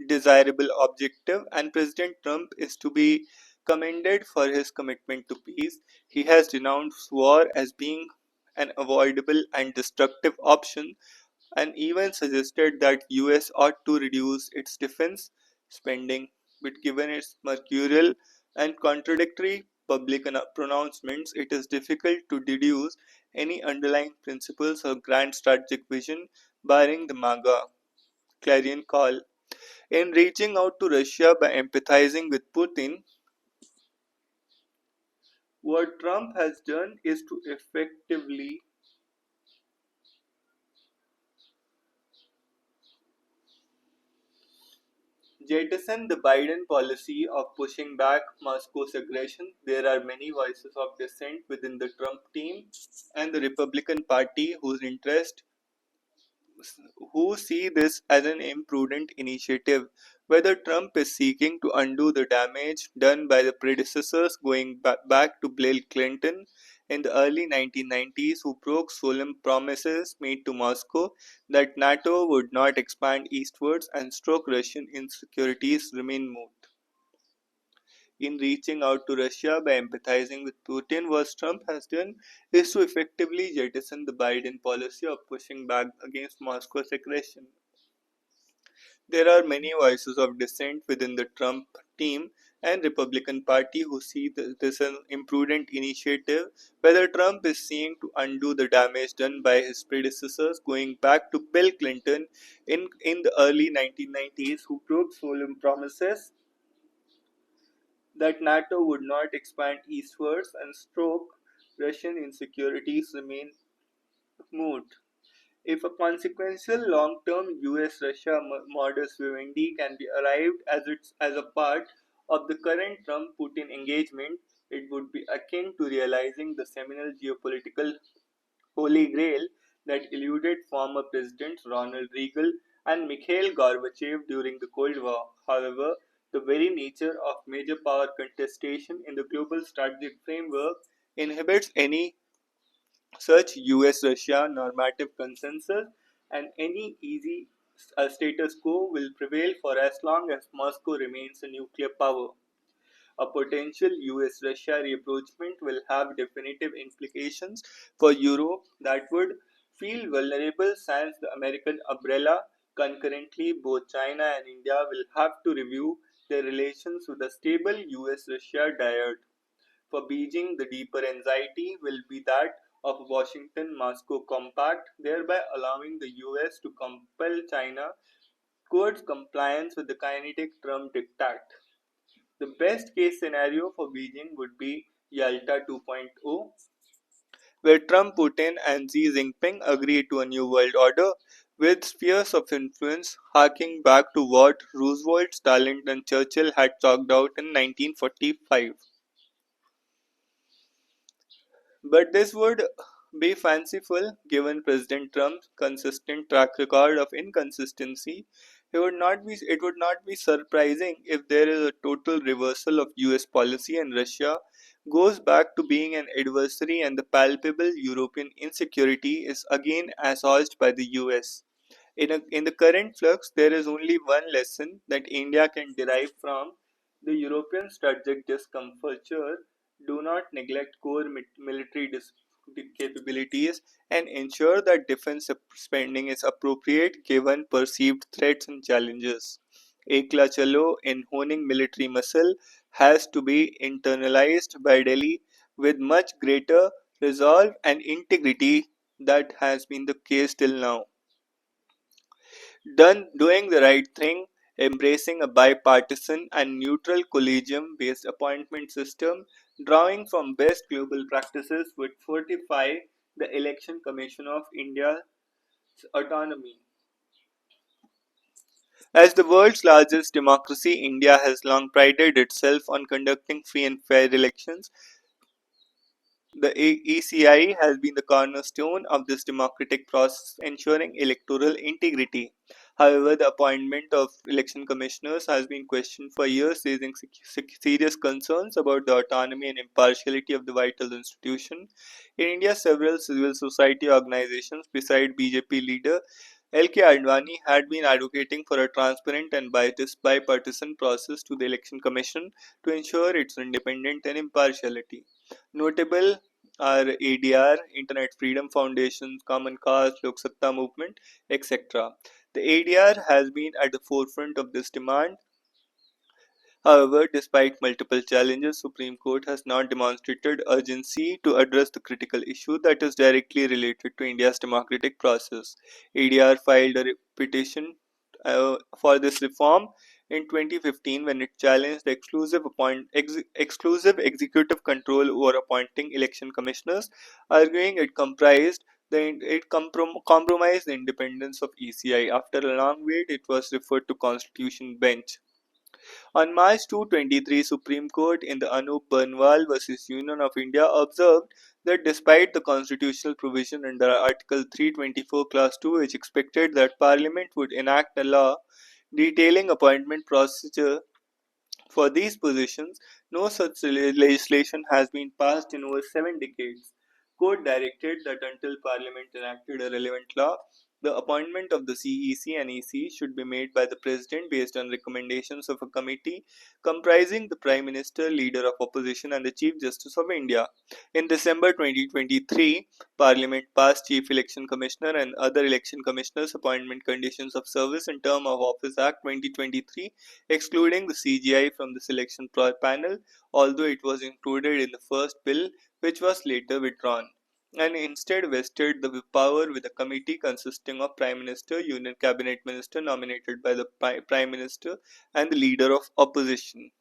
desirable objective, and President Trump is to be commended for his commitment to peace. He has denounced war as being an avoidable and destructive option and even suggested that US ought to reduce its defense spending, but given its mercurial and contradictory public pronouncements, it is difficult to deduce any underlying principles or grand strategic vision barring the MAGA clarion call. In reaching out to Russia by empathizing with Putin, what Trump has done is to effectively jettison the Biden policy of pushing back Moscow's aggression. There are many voices of dissent within the Trump team and the Republican Party who see this as an imprudent initiative. Whether Trump is seeking to undo the damage done by the predecessors going back to Bill Clinton in the early 1990s, who broke solemn promises made to Moscow that NATO would not expand eastwards and stroke Russian insecurities, remain moot. In reaching out to Russia by empathizing with Putin, what Trump has done is to effectively jettison the Biden policy of pushing back against Moscow's aggression. There are many voices of dissent within the Trump team. and Republican Party who see this as an imprudent initiative, whether Trump is seeking to undo the damage done by his predecessors going back to Bill Clinton in the early 1990s, who broke solemn promises that NATO would not expand eastwards and stroke Russian insecurities remain moot. If a consequential long-term US-Russia modus vivendi can be arrived as a part of the current Trump-Putin engagement, it would be akin to realizing the seminal geopolitical holy grail that eluded former Presidents Ronald Reagan and Mikhail Gorbachev during the Cold War. However, the very nature of major power contestation in the global strategic framework inhibits any such US-Russia normative consensus, and any easy status quo will prevail for as long as Moscow remains a nuclear power. A potential US-Russia rapprochement will have definitive implications for Europe that would feel vulnerable since the American umbrella. Concurrently, both China and India will have to review their relations with a stable US-Russia dyad. For Beijing, the deeper anxiety will be that of a Washington-Moscow compact, thereby allowing the US to compel China towards compliance with the kinetic Trump diktat. The best case scenario for Beijing would be Yalta 2.0, where Trump, Putin, and Xi Jinping agree to a new world order with spheres of influence harking back to what Roosevelt, Stalin, and Churchill had chalked out in 1945. But this would be fanciful given President Trump's consistent track record of inconsistency. It would not be surprising if there is a total reversal of US policy and Russia goes back to being an adversary and the palpable European insecurity is again assuaged by the US. In the current flux, there is only one lesson that India can derive from the European strategic discomfiture: do not neglect core military capabilities and ensure that defense spending is appropriate given perceived threats and challenges. Ekla Chalo in honing military muscle has to be internalized by Delhi with much greater resolve and integrity that has been the case till now. Doing the right thing, embracing a bipartisan and neutral collegium based appointment system, drawing from best global practices would fortify the Election Commission of India's autonomy. As the world's largest democracy, India has long prided itself on conducting free and fair elections. The ECI has been the cornerstone of this democratic process, ensuring electoral integrity. However, the appointment of election commissioners has been questioned for years, raising serious concerns about the autonomy and impartiality of the vital institution. In India, several civil society organizations, beside BJP leader L.K. Advani, had been advocating for a transparent and bipartisan process to the election commission to ensure its independence and impartiality. Notable are ADR, Internet Freedom Foundation, Common Cause, Lok Satta Movement, etc. The ADR has been at the forefront of this demand. However, despite multiple challenges, Supreme Court has not demonstrated urgency to address the critical issue that is directly related to India's democratic process. ADR filed a petition for this reform in 2015 when it challenged the exclusive executive control over appointing election commissioners, arguing it compromised the independence of ECI. After a long wait, it was referred to Constitution Bench. On March 2, 2023, Supreme Court in the Anup Banwal versus Union of India observed that despite the constitutional provision under Article 324 Clause 2 which expected that Parliament would enact a law detailing appointment procedure for these positions, no such legislation has been passed in over 7 decades. Court directed that until Parliament enacted a relevant law, The appointment of the CEC and EC should be made by the President based on recommendations of a committee comprising the Prime Minister, Leader of Opposition, and the Chief Justice of India. In December 2023, Parliament passed Chief Election Commissioner and other election commissioners' appointment conditions of service and term of office Act 2023, excluding the CGI from the selection panel, although it was included in the first bill, which was later withdrawn, and instead vested the power with a committee consisting of Prime Minister, Union Cabinet Minister nominated by the Prime Minister, and the Leader of Opposition.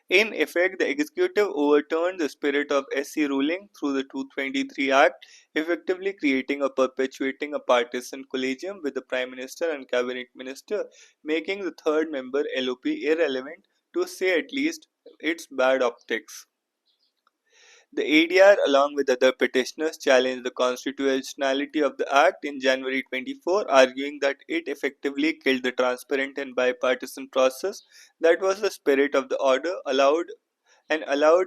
In effect, the executive overturned the spirit of SC ruling through the 223 Act, effectively creating or perpetuating a partisan collegium with the Prime Minister and Cabinet Minister, making the third member LOP irrelevant, to say at least its bad optics. The ADR, along with other petitioners, challenged the constitutionality of the Act in January 24, arguing that it effectively killed the transparent and bipartisan process that was the spirit of the order, allowed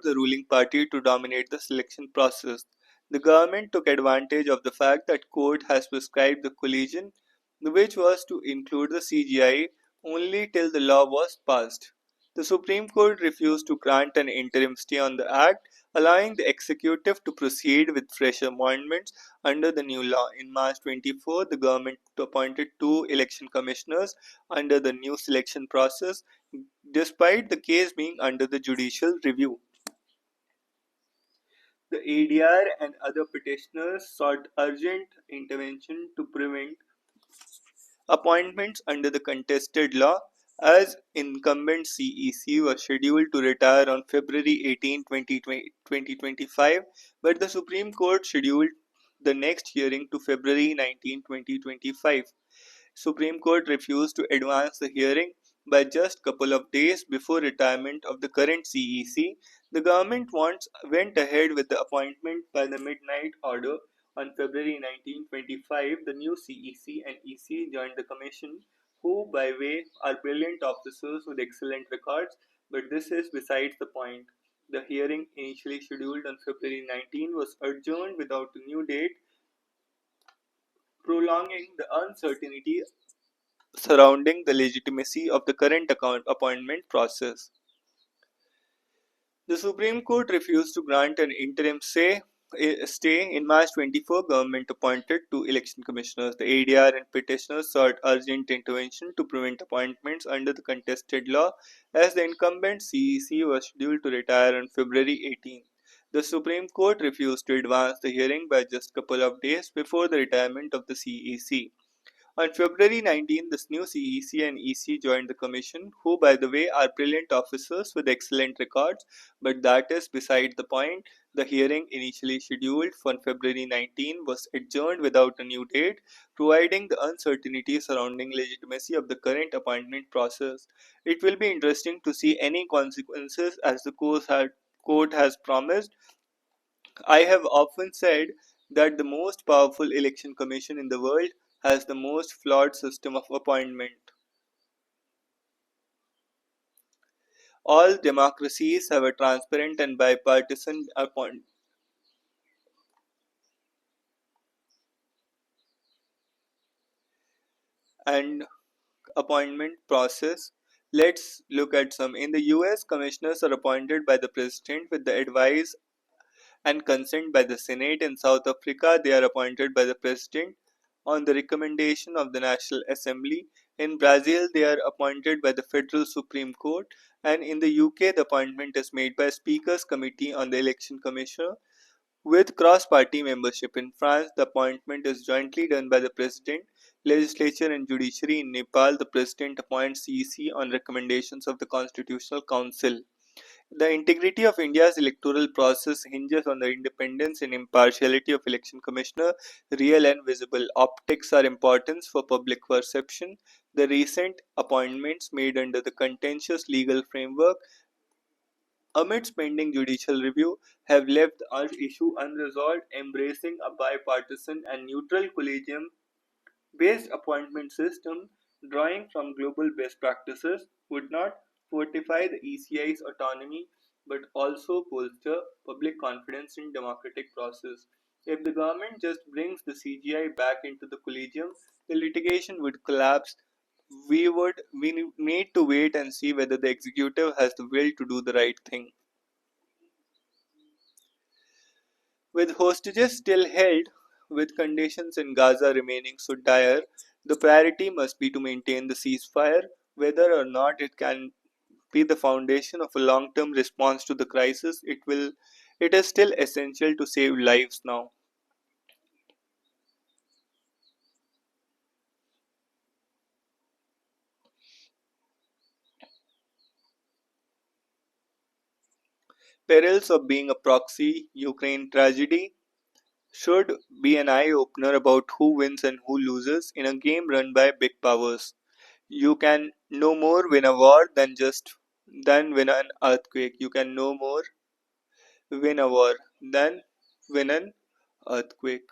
the ruling party to dominate the selection process. The government took advantage of the fact that court has prescribed the collision, which was to include the CGI only till the law was passed. The Supreme Court refused to grant an interim stay on the act, allowing the executive to proceed with fresh amendments under the new law. In March 24, the government appointed two election commissioners under the new selection process, despite the case being under the judicial review. The ADR and other petitioners sought urgent intervention to prevent appointments under the contested law, as incumbent CEC was scheduled to retire on February 18, 2025, but the Supreme Court scheduled the next hearing to February 19, 2025. Supreme Court refused to advance the hearing by just couple of days before retirement of the current CEC. The government once went ahead with the appointment by the midnight order on February 19, 2025. The new CEC and EC joined the commission, who, by way, are brilliant officers with excellent records, but this is besides the point. The hearing, initially scheduled on February 19, was adjourned without a new date, prolonging the uncertainty surrounding the legitimacy of the current appointment process. The Supreme Court refused to grant an interim stay. In March 24, government appointed two election commissioners. The ADR and petitioners sought urgent intervention to prevent appointments under the contested law, as the incumbent CEC was scheduled to retire on February 18. The Supreme Court refused to advance the hearing by just a couple of days before the retirement of the CEC. On February 19, this new CEC and EC joined the commission, who, by the way, are brilliant officers with excellent records, but that is beside the point. The hearing, initially scheduled for February 19, was adjourned without a new date, providing the uncertainty surrounding legitimacy of the current appointment process. It will be interesting to see any consequences, as the court has promised. I have often said that the most powerful election commission in the world has the most flawed system of appointment. All democracies have a transparent and bipartisan and appointment process. Let's look at some. In the US, commissioners are appointed by the president with the advice and consent by the Senate. In South Africa, they are appointed by the President on the recommendation of the National Assembly. In Brazil, they are appointed by the Federal Supreme Court. And in the UK, the appointment is made by Speaker's Committee on the Election Commissioner with cross party membership. In France, the appointment is jointly done by the President, Legislature, and Judiciary. In Nepal, the President appoints CEC on recommendations of the Constitutional Council. The integrity of India's electoral process hinges on the independence and impartiality of election commissioner. Real and visible optics are important for public perception. The recent appointments made under the contentious legal framework amidst pending judicial review have left our issue unresolved. Embracing a bipartisan and neutral collegium based appointment system, drawing from global best practices, would not fortify the ECI's autonomy but also bolster public confidence in democratic process. If the government just brings the CGI back into the Collegium, the litigation would collapse. We need to wait and see whether the executive has the will to do the right thing. With hostages still held, with conditions in Gaza remaining so dire, the priority must be to maintain the ceasefire, whether or not it can be the foundation of a long-term response to the crisis. It is still essential to save lives now. Perils of being a proxy Ukraine tragedy should be an eye-opener about who wins and who loses in a game run by big powers. You can no more win a war than win an earthquake. You can no more win a war than win an earthquake.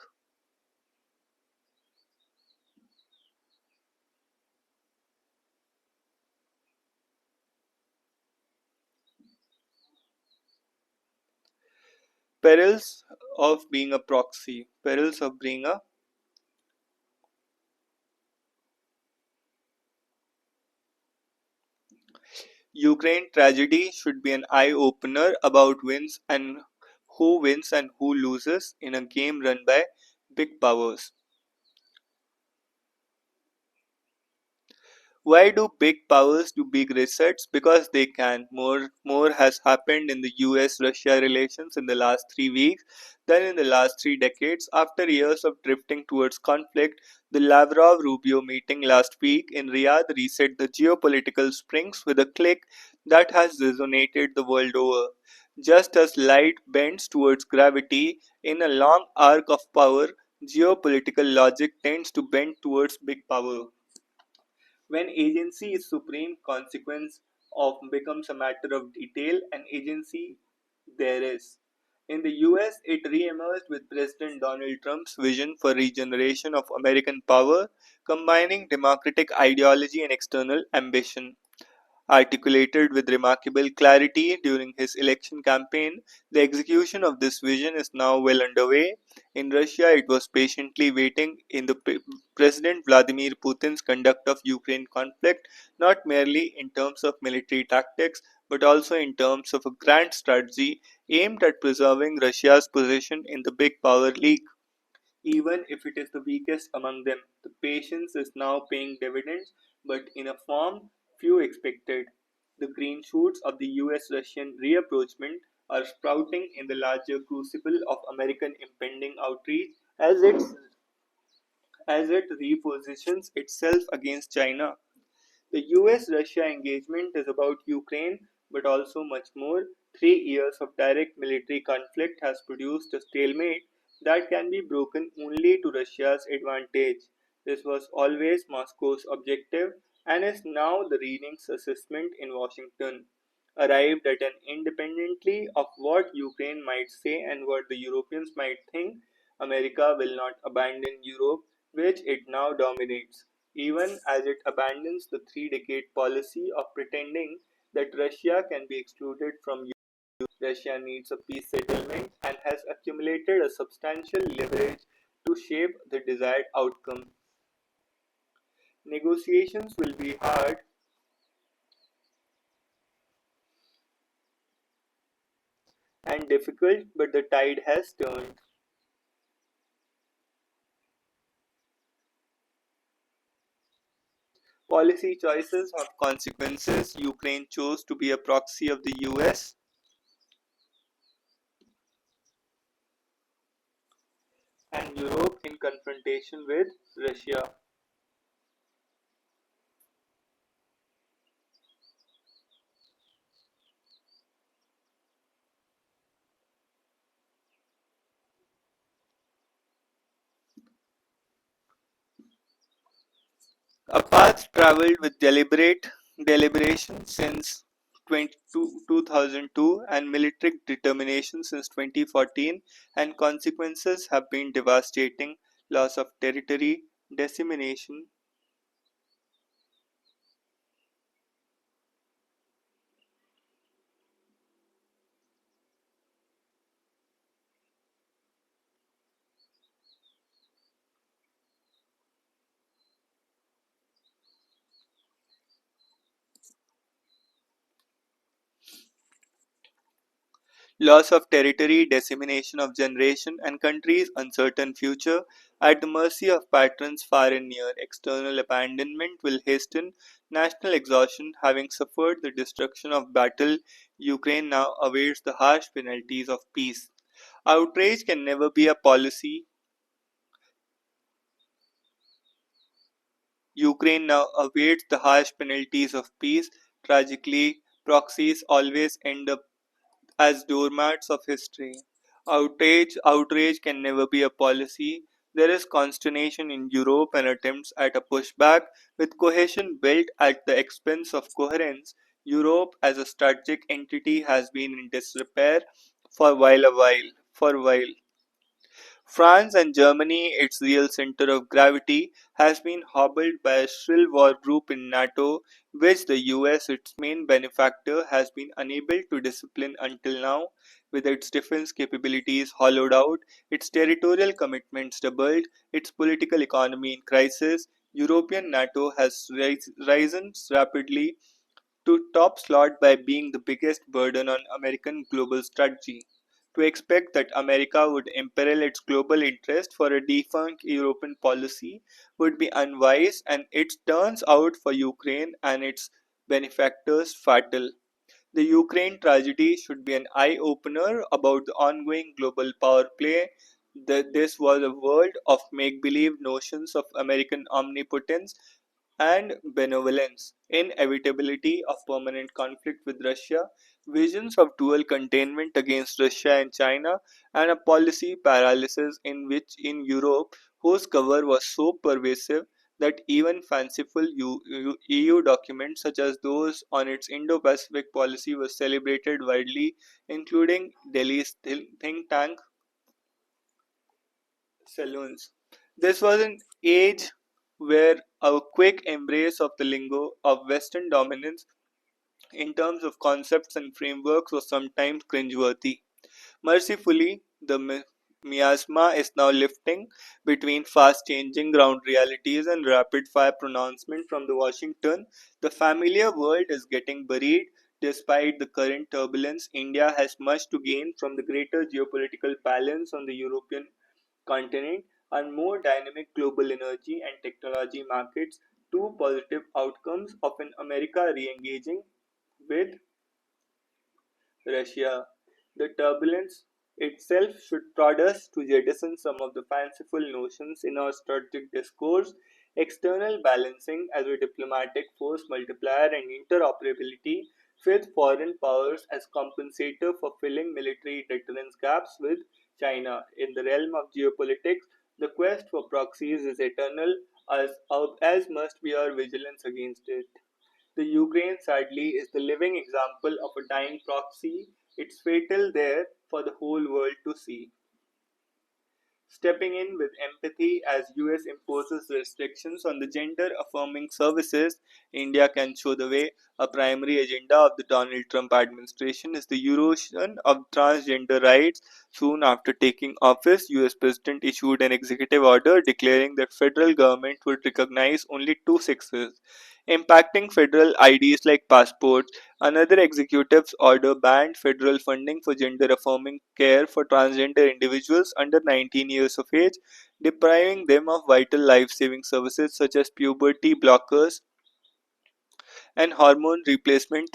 Perils of being a proxy. Perils of being a Ukraine tragedy should be an eye-opener about wins and who loses in a game run by big powers. Why do big powers do big resets? Because they can. More has happened in the US-Russia relations in the last 3 weeks than in the last 3 decades. After years of drifting towards conflict, the Lavrov-Rubio meeting last week in Riyadh reset the geopolitical springs with a click that has resonated the world over. Just as light bends towards gravity in a long arc of power, geopolitical logic tends to bend towards big power. When agency is supreme, consequence of becomes a matter of detail and agency there is. In the US, it re-emerged with President Donald Trump's vision for regeneration of American power, combining democratic ideology and external ambition. Articulated with remarkable clarity during his election campaign, the execution of this vision is now well underway. In Russia, it was patiently waiting in the President Vladimir Putin's conduct of Ukraine conflict, not merely in terms of military tactics, but also in terms of a grand strategy aimed at preserving Russia's position in the big power league. Even if it is the weakest among them, the patience is now paying dividends, but in a form few expected. The green shoots of the US Russian reapproachment are sprouting in the larger crucible of American impending outreach as it repositions itself against China. The US Russia engagement is about Ukraine, but also much more. 3 years of direct military conflict has produced a stalemate that can be broken only to Russia's advantage. This was always Moscow's objective and is now the reading's assessment in Washington. Arrived at an independently of what Ukraine might say and what the Europeans might think, America will not abandon Europe, which it now dominates even as it abandons the 3 decade policy of pretending that Russia can be excluded from Europe. Russia needs a peace settlement and has accumulated a substantial leverage to shape the desired outcome. Negotiations will be hard and difficult, but the tide has turned. Policy choices have consequences. Ukraine chose to be a proxy of the US, and Europe in confrontation with Russia. A path travelled with deliberation since 2002 and military determination since 2014, and consequences have been devastating: loss of territory, dissemination, Loss of territory, dissemination of generation, and countries' uncertain future at the mercy of patrons far and near. External abandonment will hasten national exhaustion. Having suffered the destruction of battle, Ukraine now awaits the harsh penalties of peace. Outrage can never be a policy. Ukraine now awaits the harsh penalties of peace. Tragically, proxies always end up as doormats of history. Outrage can never be a policy. There is consternation in Europe and attempts at a pushback, with cohesion built at the expense of coherence. Europe as a strategic entity has been in disrepair for a while. France and Germany, its real center of gravity, has been hobbled by a shrill war group in NATO, which the US, its main benefactor, has been unable to discipline until now. With its defense capabilities hollowed out, its territorial commitments doubled, its political economy in crisis, European NATO has risen rapidly to top slot by being the biggest burden on American global strategy. To expect that America would imperil its global interest for a defunct European policy would be unwise, and it turns out for Ukraine and its benefactors fatal. The Ukraine tragedy should be an eye opener about the ongoing global power play. That this was a world of make believe notions of American omnipotence and benevolence, inevitability of permanent conflict with Russia, visions of dual containment against Russia and China, and a policy paralysis in Europe whose cover was so pervasive that even fanciful EU documents such as those on its Indo-Pacific policy were celebrated widely, including Delhi's think tank saloons. This was an age where a quick embrace of the lingo of Western dominance in terms of concepts and frameworks was sometimes cringeworthy. Mercifully, the miasma is now lifting between fast changing ground realities and rapid fire pronouncement from the Washington. The familiar world is getting buried. Despite the current turbulence, India has much to gain from the greater geopolitical balance on the European continent and more dynamic global energy and technology markets, two positive outcomes of an America re engaging with Russia. The turbulence itself should prod us to jettison some of the fanciful notions in our strategic discourse. External balancing as a diplomatic force multiplier and interoperability with foreign powers as compensator for filling military deterrence gaps with China. In the realm of geopolitics, the quest for proxies is eternal, as must be our vigilance against it. The Ukraine, sadly, is the living example of a dying proxy. It's fatal there for the whole world to see. Stepping in with empathy as US imposes restrictions on the gender affirming services, India can show the way. A primary agenda of the Donald Trump administration is the erosion of transgender rights. Soon after taking office, US President issued an executive order declaring that federal government would recognize only two sexes, impacting federal IDs like passports. Another executive's order banned federal funding for gender affirming care for transgender individuals under 19 years of age, depriving them of vital life saving services such as puberty blockers and hormone replacement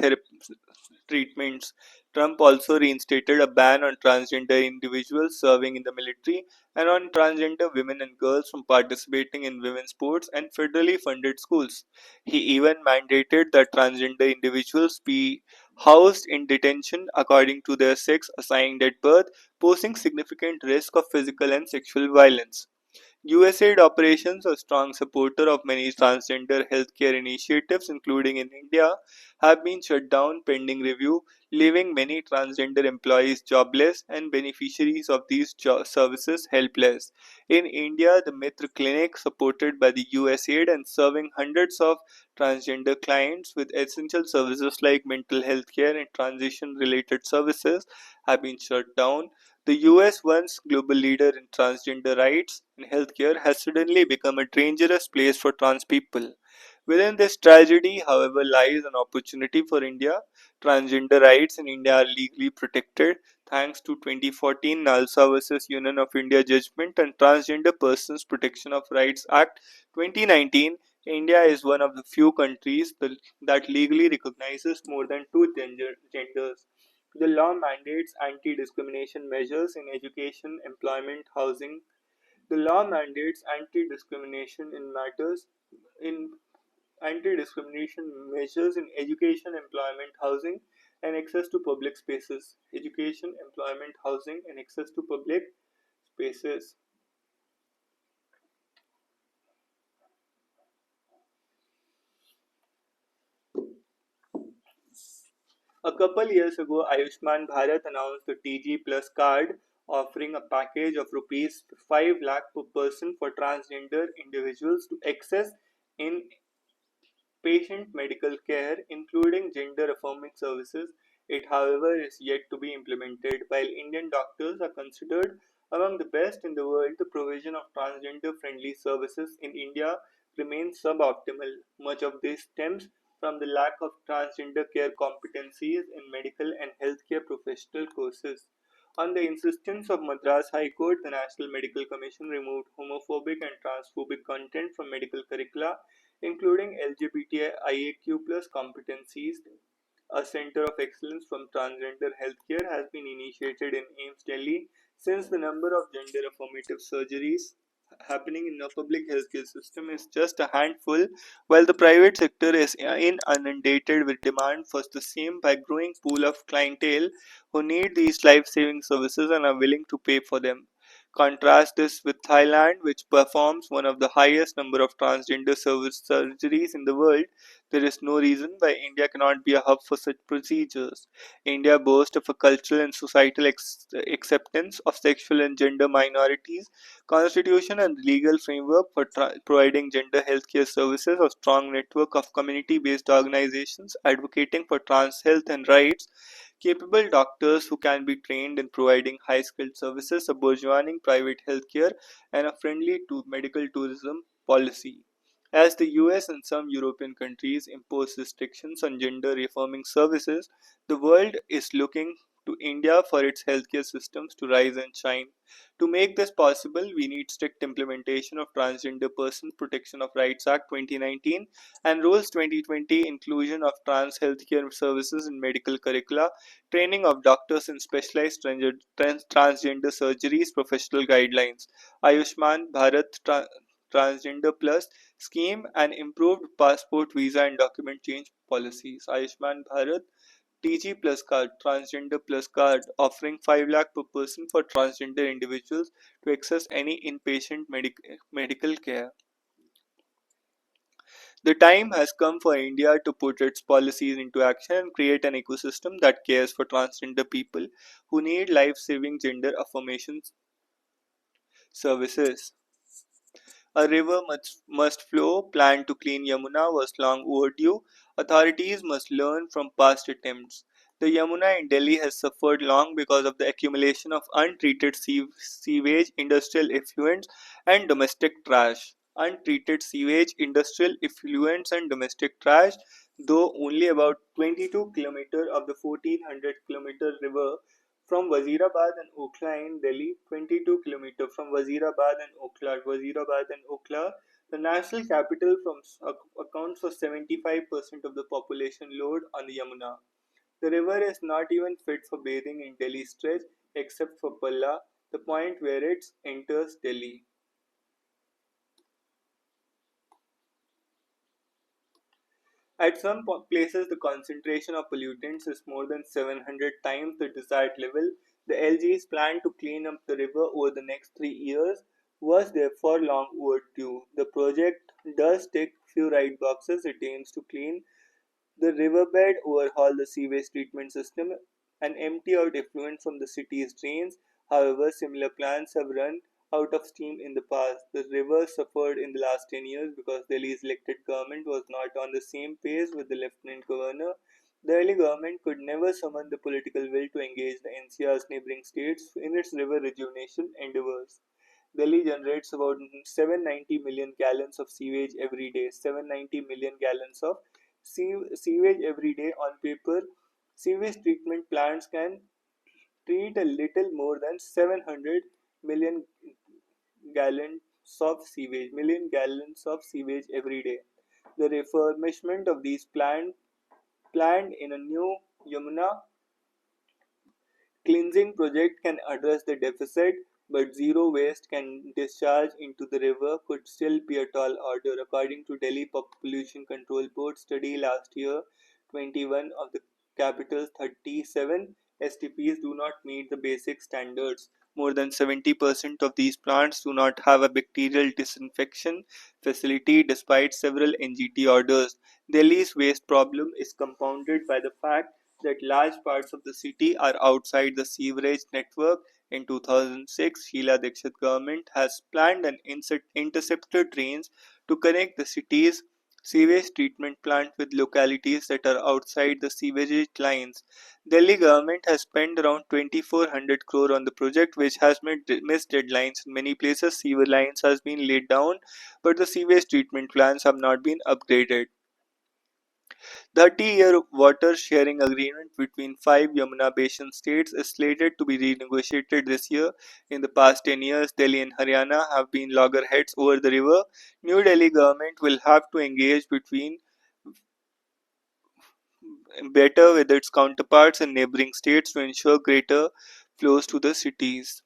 treatments. Trump also reinstated a ban on transgender individuals serving in the military and on transgender women and girls from participating in women's sports and federally funded schools. He even mandated that transgender individuals be housed in detention according to their sex assigned at birth, posing significant risk of physical and sexual violence. USAID operations, a strong supporter of many transgender healthcare initiatives, including in India, have been shut down pending review, leaving many transgender employees jobless and beneficiaries of these services helpless. In India, the Mitra Clinic, supported by the USAID and serving hundreds of transgender clients with essential services like mental health care and transition related services, have been shut down. The US, once global leader in transgender rights and healthcare, has suddenly become a dangerous place for trans people. Within this tragedy, however, lies an opportunity for India. Transgender rights in India are legally protected thanks to 2014 NALSA vs Union of India judgment and Transgender Persons Protection of Rights Act 2019. India is one of the few countries that legally recognizes more than genders. The law mandates anti-discrimination measures in education, employment, housing. The law mandates in anti-discrimination measures in education, employment, housing, and access to public spaces. Education, employment, housing, and access to public spaces. A couple years ago, Ayushman Bharat announced the TG Plus card, offering a package of rupees 5 lakh per person for transgender individuals to access in patient medical care, including gender affirming services. It, however, is yet to be implemented. While Indian doctors are considered among the best in the world, the provision of transgender friendly services in India remains suboptimal. Much of this stems from the lack of transgender care competencies in medical and healthcare professional courses. On the insistence of Madras High Court, the National Medical Commission removed homophobic and transphobic content from medical curricula, including LGBTIAQ plus competencies. A Center of Excellence from Transgender Healthcare has been initiated in AIMS Delhi since the number of gender affirmative surgeries happening in the public healthcare system is just a handful, while the private sector is inundated with demand for the same by growing pool of clientele who need these life-saving services and are willing to pay for them. Contrast this with Thailand, which performs one of the highest number of transgender service surgeries in the world. There is no reason why India cannot be a hub for such procedures. India boasts of a cultural and societal acceptance of sexual and gender minorities, constitution and legal framework for providing gender healthcare services, a strong network of community-based organizations advocating for trans health and rights, capable doctors who can be trained in providing high-skilled services, a burgeoning private healthcare, and a friendly to medical tourism policy. As the US and some European countries impose restrictions on gender reforming services, the world is looking to India for its healthcare systems to rise and shine. To make this possible, we need strict implementation of Transgender Persons Protection of Rights Act 2019 and Rules 2020, inclusion of trans healthcare services in medical curricula, training of doctors in specialized transgender surgeries, professional guidelines, Ayushman Bharat Transgender Plus scheme, and improved passport, visa, and document change policies. Ayushman Bharat TG Plus card, Transgender Plus card, offering 5 lakh per person for transgender individuals to access any inpatient medical care. The time has come for India to put its policies into action and create an ecosystem that cares for transgender people who need life saving gender affirmation services. A river must flow. Plan to clean Yamuna was long overdue. Authorities must learn from past attempts. The Yamuna in Delhi has suffered long because of the accumulation of untreated sewage, industrial effluents, and domestic trash. Untreated sewage, industrial effluents, and domestic trash, though only about 22 km of the 1400-kilometer river from Wazirabad and Okhla in Delhi, 22 km from Wazirabad and Okhla, the national capital accounts for 75% of the population load on the Yamuna. The river is not even fit for bathing in Delhi stretch except for Palla, the point where it enters Delhi. At some places, the concentration of pollutants is more than 700 times the desired level. The LG's plan to clean up the river over the next 3 years was therefore long overdue. The project does tick few right boxes. It aims to clean the riverbed, overhaul the sewage treatment system, and empty out effluent from the city's drains. However, similar plans have run out of steam in the past. The river suffered in the last 10 years because Delhi's elected government was not on the same page with the lieutenant governor. The Delhi government could never summon the political will to engage the NCR's neighboring states in its river rejuvenation endeavors. Delhi generates about 790 million gallons of sewage every day. 790 million gallons of sewage every day. On paper, sewage treatment plants can treat a little more than 700 million gallons of sewage every day. The refurbishment of these planned in a new Yamuna cleansing project can address the deficit, but zero waste can discharge into the river could still be a tall order. According to Delhi Pollution Control Board study last year, 21 of the capital's 37 STPs do not meet the basic standards. More than 70% of these plants do not have a bacterial disinfection facility despite several NGT orders. Delhi's waste problem is compounded by the fact that large parts of the city are outside the sewerage network. In 2006, Sheila Dikshit government has planned an interceptor drains to connect the city's sewage treatment plant with localities that are outside the sewerage lines. Delhi government has spent around 2400 crore on the project, which has missed deadlines. In many places, sewer lines has been laid down, but the sewage treatment plants have not been upgraded. 30-year water sharing agreement between five Yamuna Basin states is slated to be renegotiated this year. In the past 10 years, Delhi and Haryana have been loggerheads over the river. New Delhi government will have to engage between better with its counterparts in neighboring states to ensure greater flows to the cities.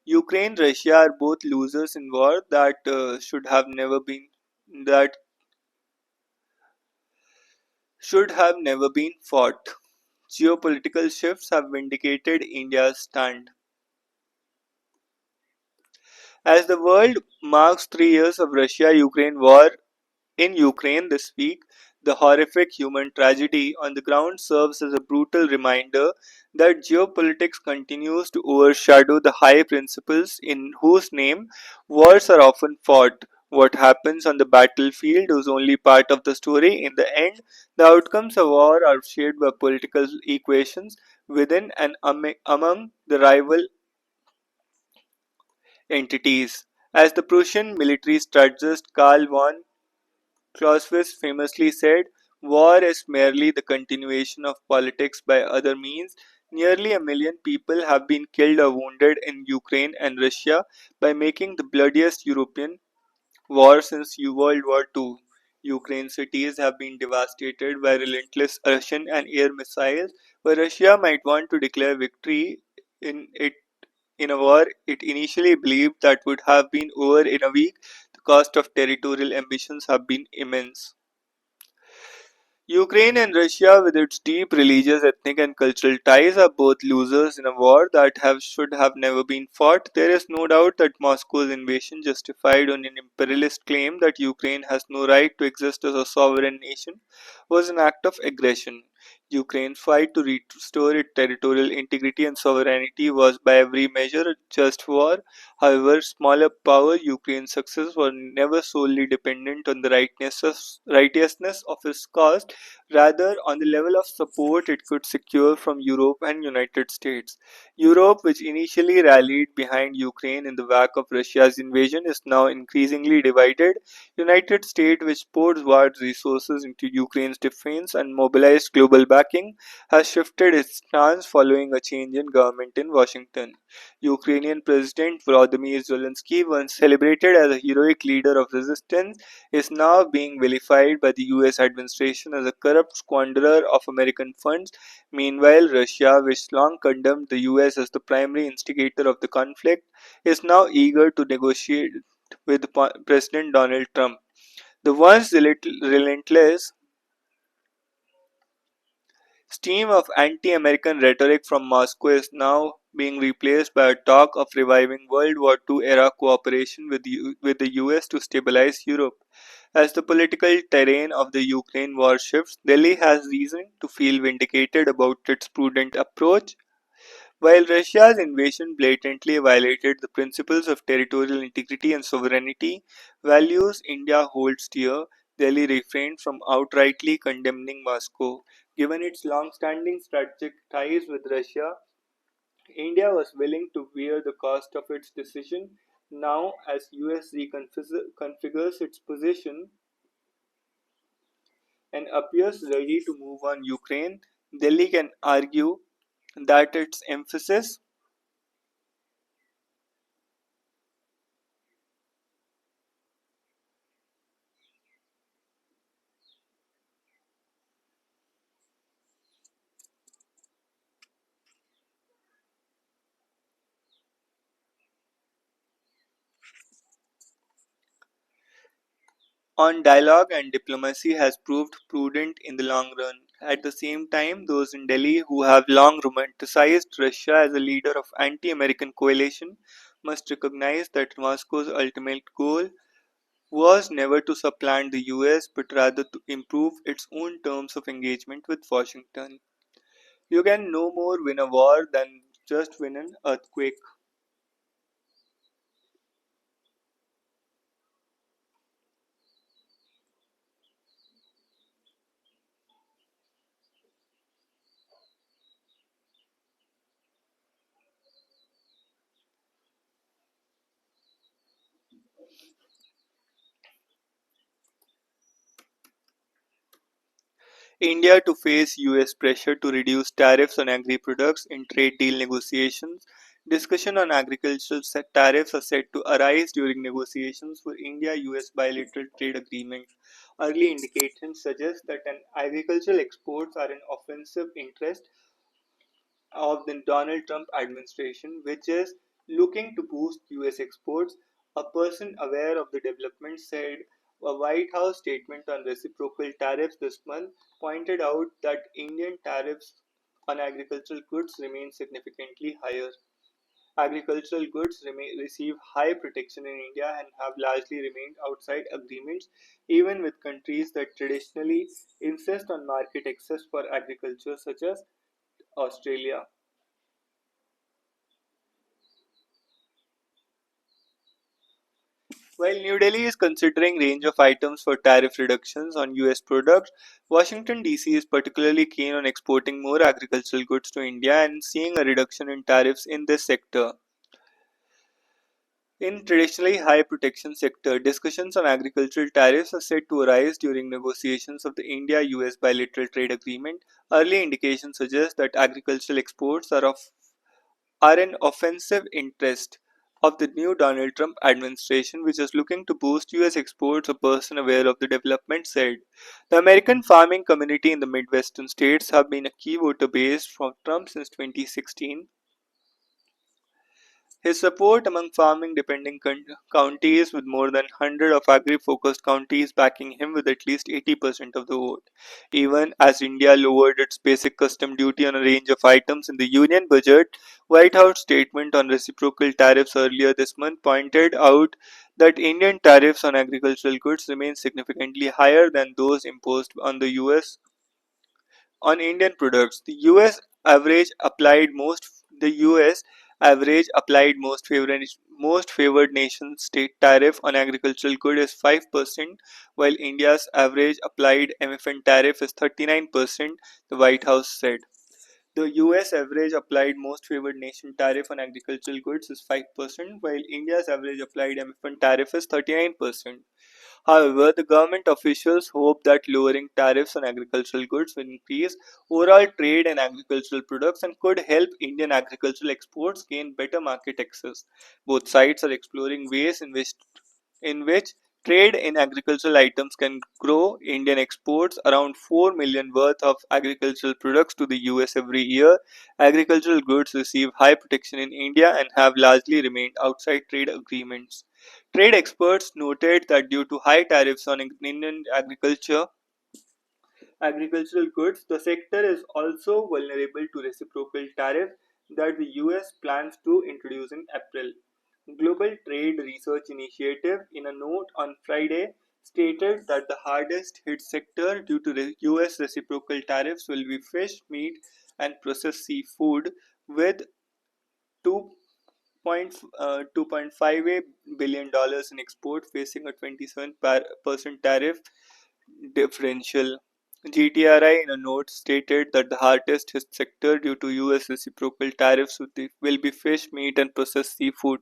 Ukraine, Russia are both losers in war that should have never been fought. Geopolitical shifts have vindicated India's stand. As the world marks 3 years of Russia-Ukraine war in Ukraine this week, the horrific human tragedy on the ground serves as a brutal reminder that geopolitics continues to overshadow the high principles in whose name wars are often fought. What happens on the battlefield is only part of the story. In the end, the outcomes of war are shaped by political equations within and among the rival entities. As the Prussian military strategist Karl von Clausewitz famously said, "War is merely the continuation of politics by other means." Nearly a million people have been killed or wounded in Ukraine and Russia by making the bloodiest European war since World War II. Ukraine cities have been devastated by relentless Russian and air missiles, but Russia might want to declare victory in it in a war it initially believed that would have been over in a week. The cost of territorial ambitions have been immense. Ukraine and Russia, with its deep religious, ethnic, and cultural ties, are both losers in a war that should have never been fought. There is no doubt that Moscow's invasion, justified on an imperialist claim that Ukraine has no right to exist as a sovereign nation, was an act of aggression. Ukraine's fight to restore its territorial integrity and sovereignty was, by every measure, a just war. However, smaller power, Ukraine's success was never solely dependent on the righteousness of its cause, rather on the level of support it could secure from Europe and United States. Europe, which initially rallied behind Ukraine in the wake of Russia's invasion, is now increasingly divided. United States, which poured vast resources into Ukraine's defense and mobilized global backing, has shifted its stance following a change in government in Washington. Ukrainian President Volodymyr Zelensky, once celebrated as a heroic leader of resistance, is now being vilified by the US administration as a corrupt squanderer of American funds. Meanwhile, Russia, which long condemned the US as the primary instigator of the conflict, is now eager to negotiate with President Donald Trump. The once relentless stream of anti-American rhetoric from Moscow is now being replaced by a talk of reviving World War II era cooperation with the US to stabilize Europe. As the political terrain of the Ukraine war shifts, Delhi has reason to feel vindicated about its prudent approach. While Russia's invasion blatantly violated the principles of territorial integrity and sovereignty, values India holds dear, Delhi refrained from outrightly condemning Moscow. Given its long-standing strategic ties with Russia, India was willing to bear the cost of its decision. Now, as US reconfigures its position and appears ready to move on Ukraine, Delhi can argue that its emphasis on dialogue and diplomacy has proved prudent in the long run. At the same time, those in Delhi who have long romanticized Russia as a leader of anti-American coalition must recognize that Moscow's ultimate goal was never to supplant the US but rather to improve its own terms of engagement with Washington. You can no more win a war than just win an earthquake. India to face US pressure to reduce tariffs on agri products in trade deal negotiations. Discussion on agricultural tariffs are set to arise during negotiations for India US bilateral trade agreement. Early indications suggest that an agricultural exports are an offensive interest of the Donald Trump administration, which is looking to boost US exports. A person aware of the development said a White House statement on reciprocal tariffs this month pointed out that Indian tariffs on agricultural goods remain significantly higher. Agricultural goods receive high protection in India and have largely remained outside agreements, even with countries that traditionally insist on market access for agriculture, such as Australia. While New Delhi is considering range of items for tariff reductions on US products, Washington DC is particularly keen on exporting more agricultural goods to India and seeing a reduction in tariffs in this sector. In traditionally high protection sector, discussions on agricultural tariffs are set to arise during negotiations of the India-US bilateral trade agreement. Early indications suggest that agricultural exports are an offensive interest of the new Donald Trump administration, which is looking to boost US exports, a person aware of the development said. The American farming community in the Midwestern states have been a key voter base for Trump since 2016. His support among farming dependent counties, with more than 100 of agri focused counties backing him with at least 80% of the vote. Even as India lowered its basic custom duty on a range of items in the Union budget, White House statement on reciprocal tariffs earlier this month pointed out that Indian tariffs on agricultural goods remain significantly higher than those imposed on Indian products. The US average applied most favored nation state tariff on agricultural good is 5%, while India's average applied MFN tariff is 39%, the White House said. The US average applied most favored nation tariff on agricultural goods is 5%, while India's average applied MFN tariff is 39%. However, the government officials hope that lowering tariffs on agricultural goods will increase overall trade in agricultural products and could help Indian agricultural exports gain better market access. Both sides are exploring ways in which trade in agricultural items can grow. Indian exports around 4 million worth of agricultural products to the US every year. Agricultural goods receive high protection in India and have largely remained outside trade agreements. Trade experts noted that due to high tariffs on Indian agricultural goods, the sector is also vulnerable to reciprocal tariffs that the US plans to introduce in April. Global Trade Research Initiative, in a note on Friday, stated that the hardest hit sector due to the US reciprocal tariffs will be fish, meat, and processed seafood, with 2.58 billion in export facing a 27% tariff differential. GTRI in a note stated that the hardest hit sector due to US reciprocal tariffs will be fish, meat, and processed seafood.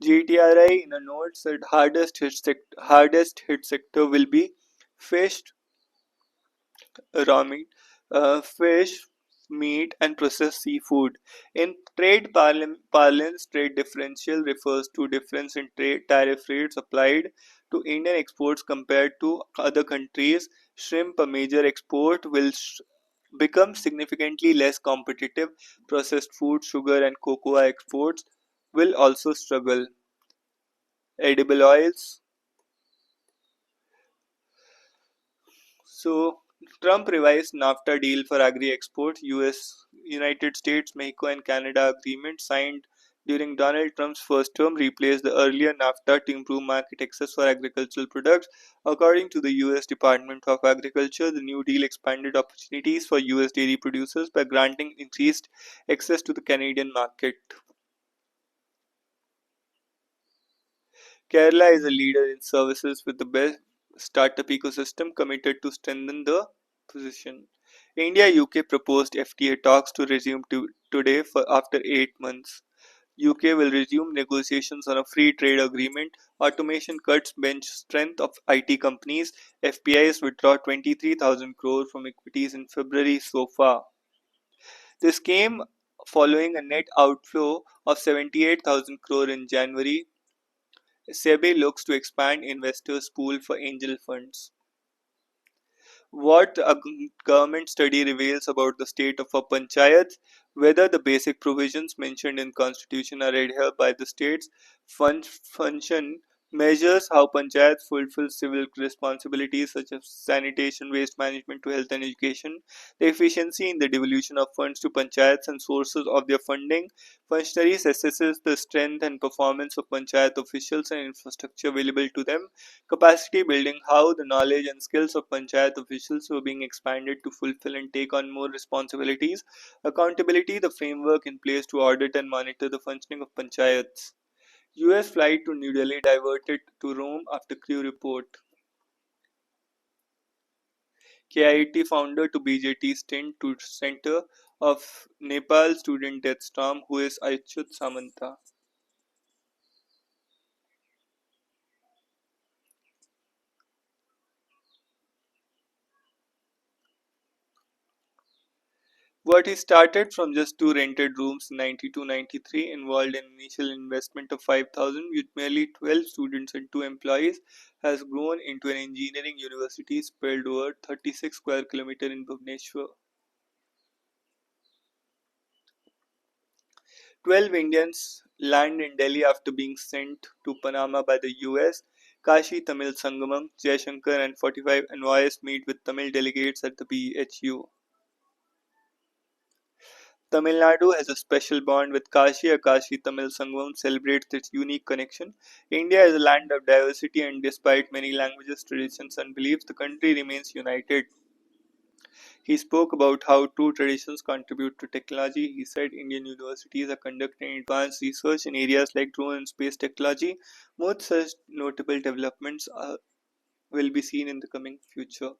GTRI in a note said hardest hit sector will be fish, raw meat, fish, meat, and processed seafood. In trade parlance, trade differential refers to difference in trade tariff rates applied to Indian exports compared to other countries. Shrimp, a major export, will become significantly less competitive. Processed food, sugar, and cocoa exports will also struggle. Edible oils. So, Trump revised NAFTA deal for agri-exports. United States, Mexico, and Canada agreement signed during Donald Trump's first term replaced the earlier NAFTA to improve market access for agricultural products. According to the US Department of Agriculture, the new deal expanded opportunities for US dairy producers by granting increased access to the Canadian market. Kerala is a leader in services with the best startup ecosystem committed to strengthen the position. India-UK proposed FTA talks to resume today for after 8 months. UK will resume negotiations on a free trade agreement. Automation cuts bench strength of IT companies. FPIs withdraw 23,000 crore from equities in February so far. This came following a net outflow of 78,000 crore in January. SEBI looks to expand investors' pool for angel funds. What a government study reveals about the state of our panchayats, whether the basic provisions mentioned in constitution are adhered by the states, function measures how panchayats fulfill civil responsibilities such as sanitation, waste management to health and education, the efficiency in the devolution of funds to panchayats and sources of their funding. Functionaries assesses the strength and performance of panchayat officials and infrastructure available to them. Capacity building, how the knowledge and skills of panchayat officials were being expanded to fulfill and take on more responsibilities. Accountability, the framework in place to audit and monitor the functioning of panchayats. US flight to New Delhi diverted to Rome after crew report. KIT founder to BJT stint to center of Nepal student death storm who is Achyut Samanta. What he started from just two rented rooms in 92-93 involved an initial investment of 5,000 with merely 12 students and 2 employees has grown into an engineering university spread over 36 square kilometers in Bhubaneswar. 12 Indians land in Delhi after being sent to Panama by the US. Kashi Tamil Sangamam, Jaishankar and 45 envoys meet with Tamil delegates at the BHU. Tamil Nadu has a special bond with Kashi. A Kashi Tamil Sangam celebrates its unique connection. India is a land of diversity, and despite many languages, traditions, and beliefs, the country remains united. He spoke about how two traditions contribute to technology. He said Indian universities are conducting advanced research in areas like drone and space technology. Most such notable developments will be seen in the coming future.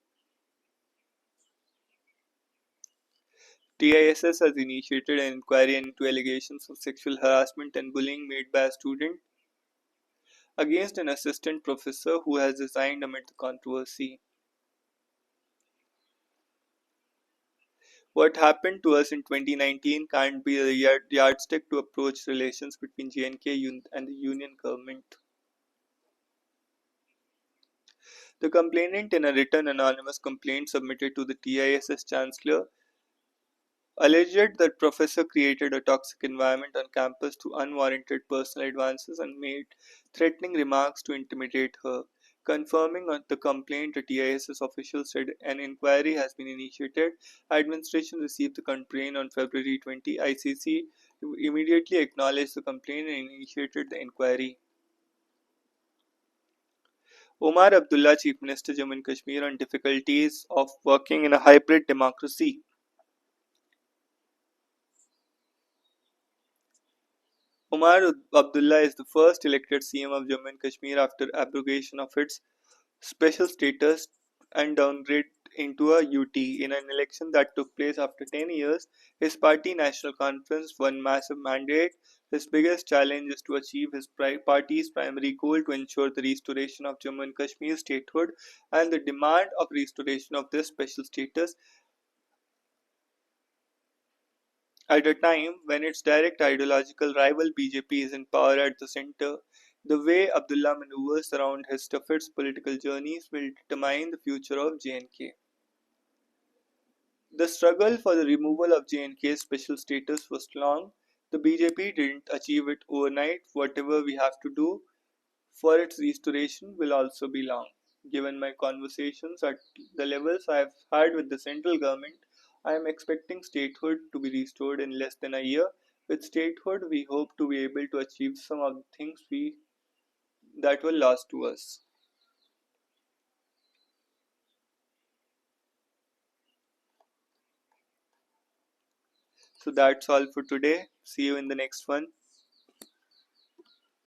TISS has initiated an inquiry into allegations of sexual harassment and bullying made by a student against an assistant professor who has resigned amid the controversy. What happened to us in 2019 can't be a yardstick to approach relations between JNK and the union government. The complainant, in a written anonymous complaint submitted to the TISS Chancellor, alleged that professor created a toxic environment on campus through unwarranted personal advances and made threatening remarks to intimidate her. Confirming on the complaint, the TISS official said an inquiry has been initiated. Administration received the complaint on February 20. ICC immediately acknowledged the complaint and initiated the inquiry. Omar Abdullah, Chief Minister Jammu and Kashmir, on difficulties of working in a hybrid democracy. Omar Abdullah is the first elected CM of Jammu and Kashmir after abrogation of its special status and downgrade into a UT in an election that took place after 10 years. His party, National Conference, won massive mandate. His biggest challenge is to achieve his party's primary goal to ensure the restoration of Jammu and Kashmir statehood and the demand of restoration of this special status at a time when its direct ideological rival BJP is in power at the center. The way Abdullah maneuvers around his toughest political journeys will determine the future of JNK. The struggle for the removal of JNK's special status was long. The BJP didn't achieve it overnight. Whatever we have to do for its restoration will also be long. Given my conversations at the levels I have had with the central government, I am expecting statehood to be restored in less than a year. With statehood, we hope to be able to achieve some of the things that were lost to us. So that's all for today. See you in the next one.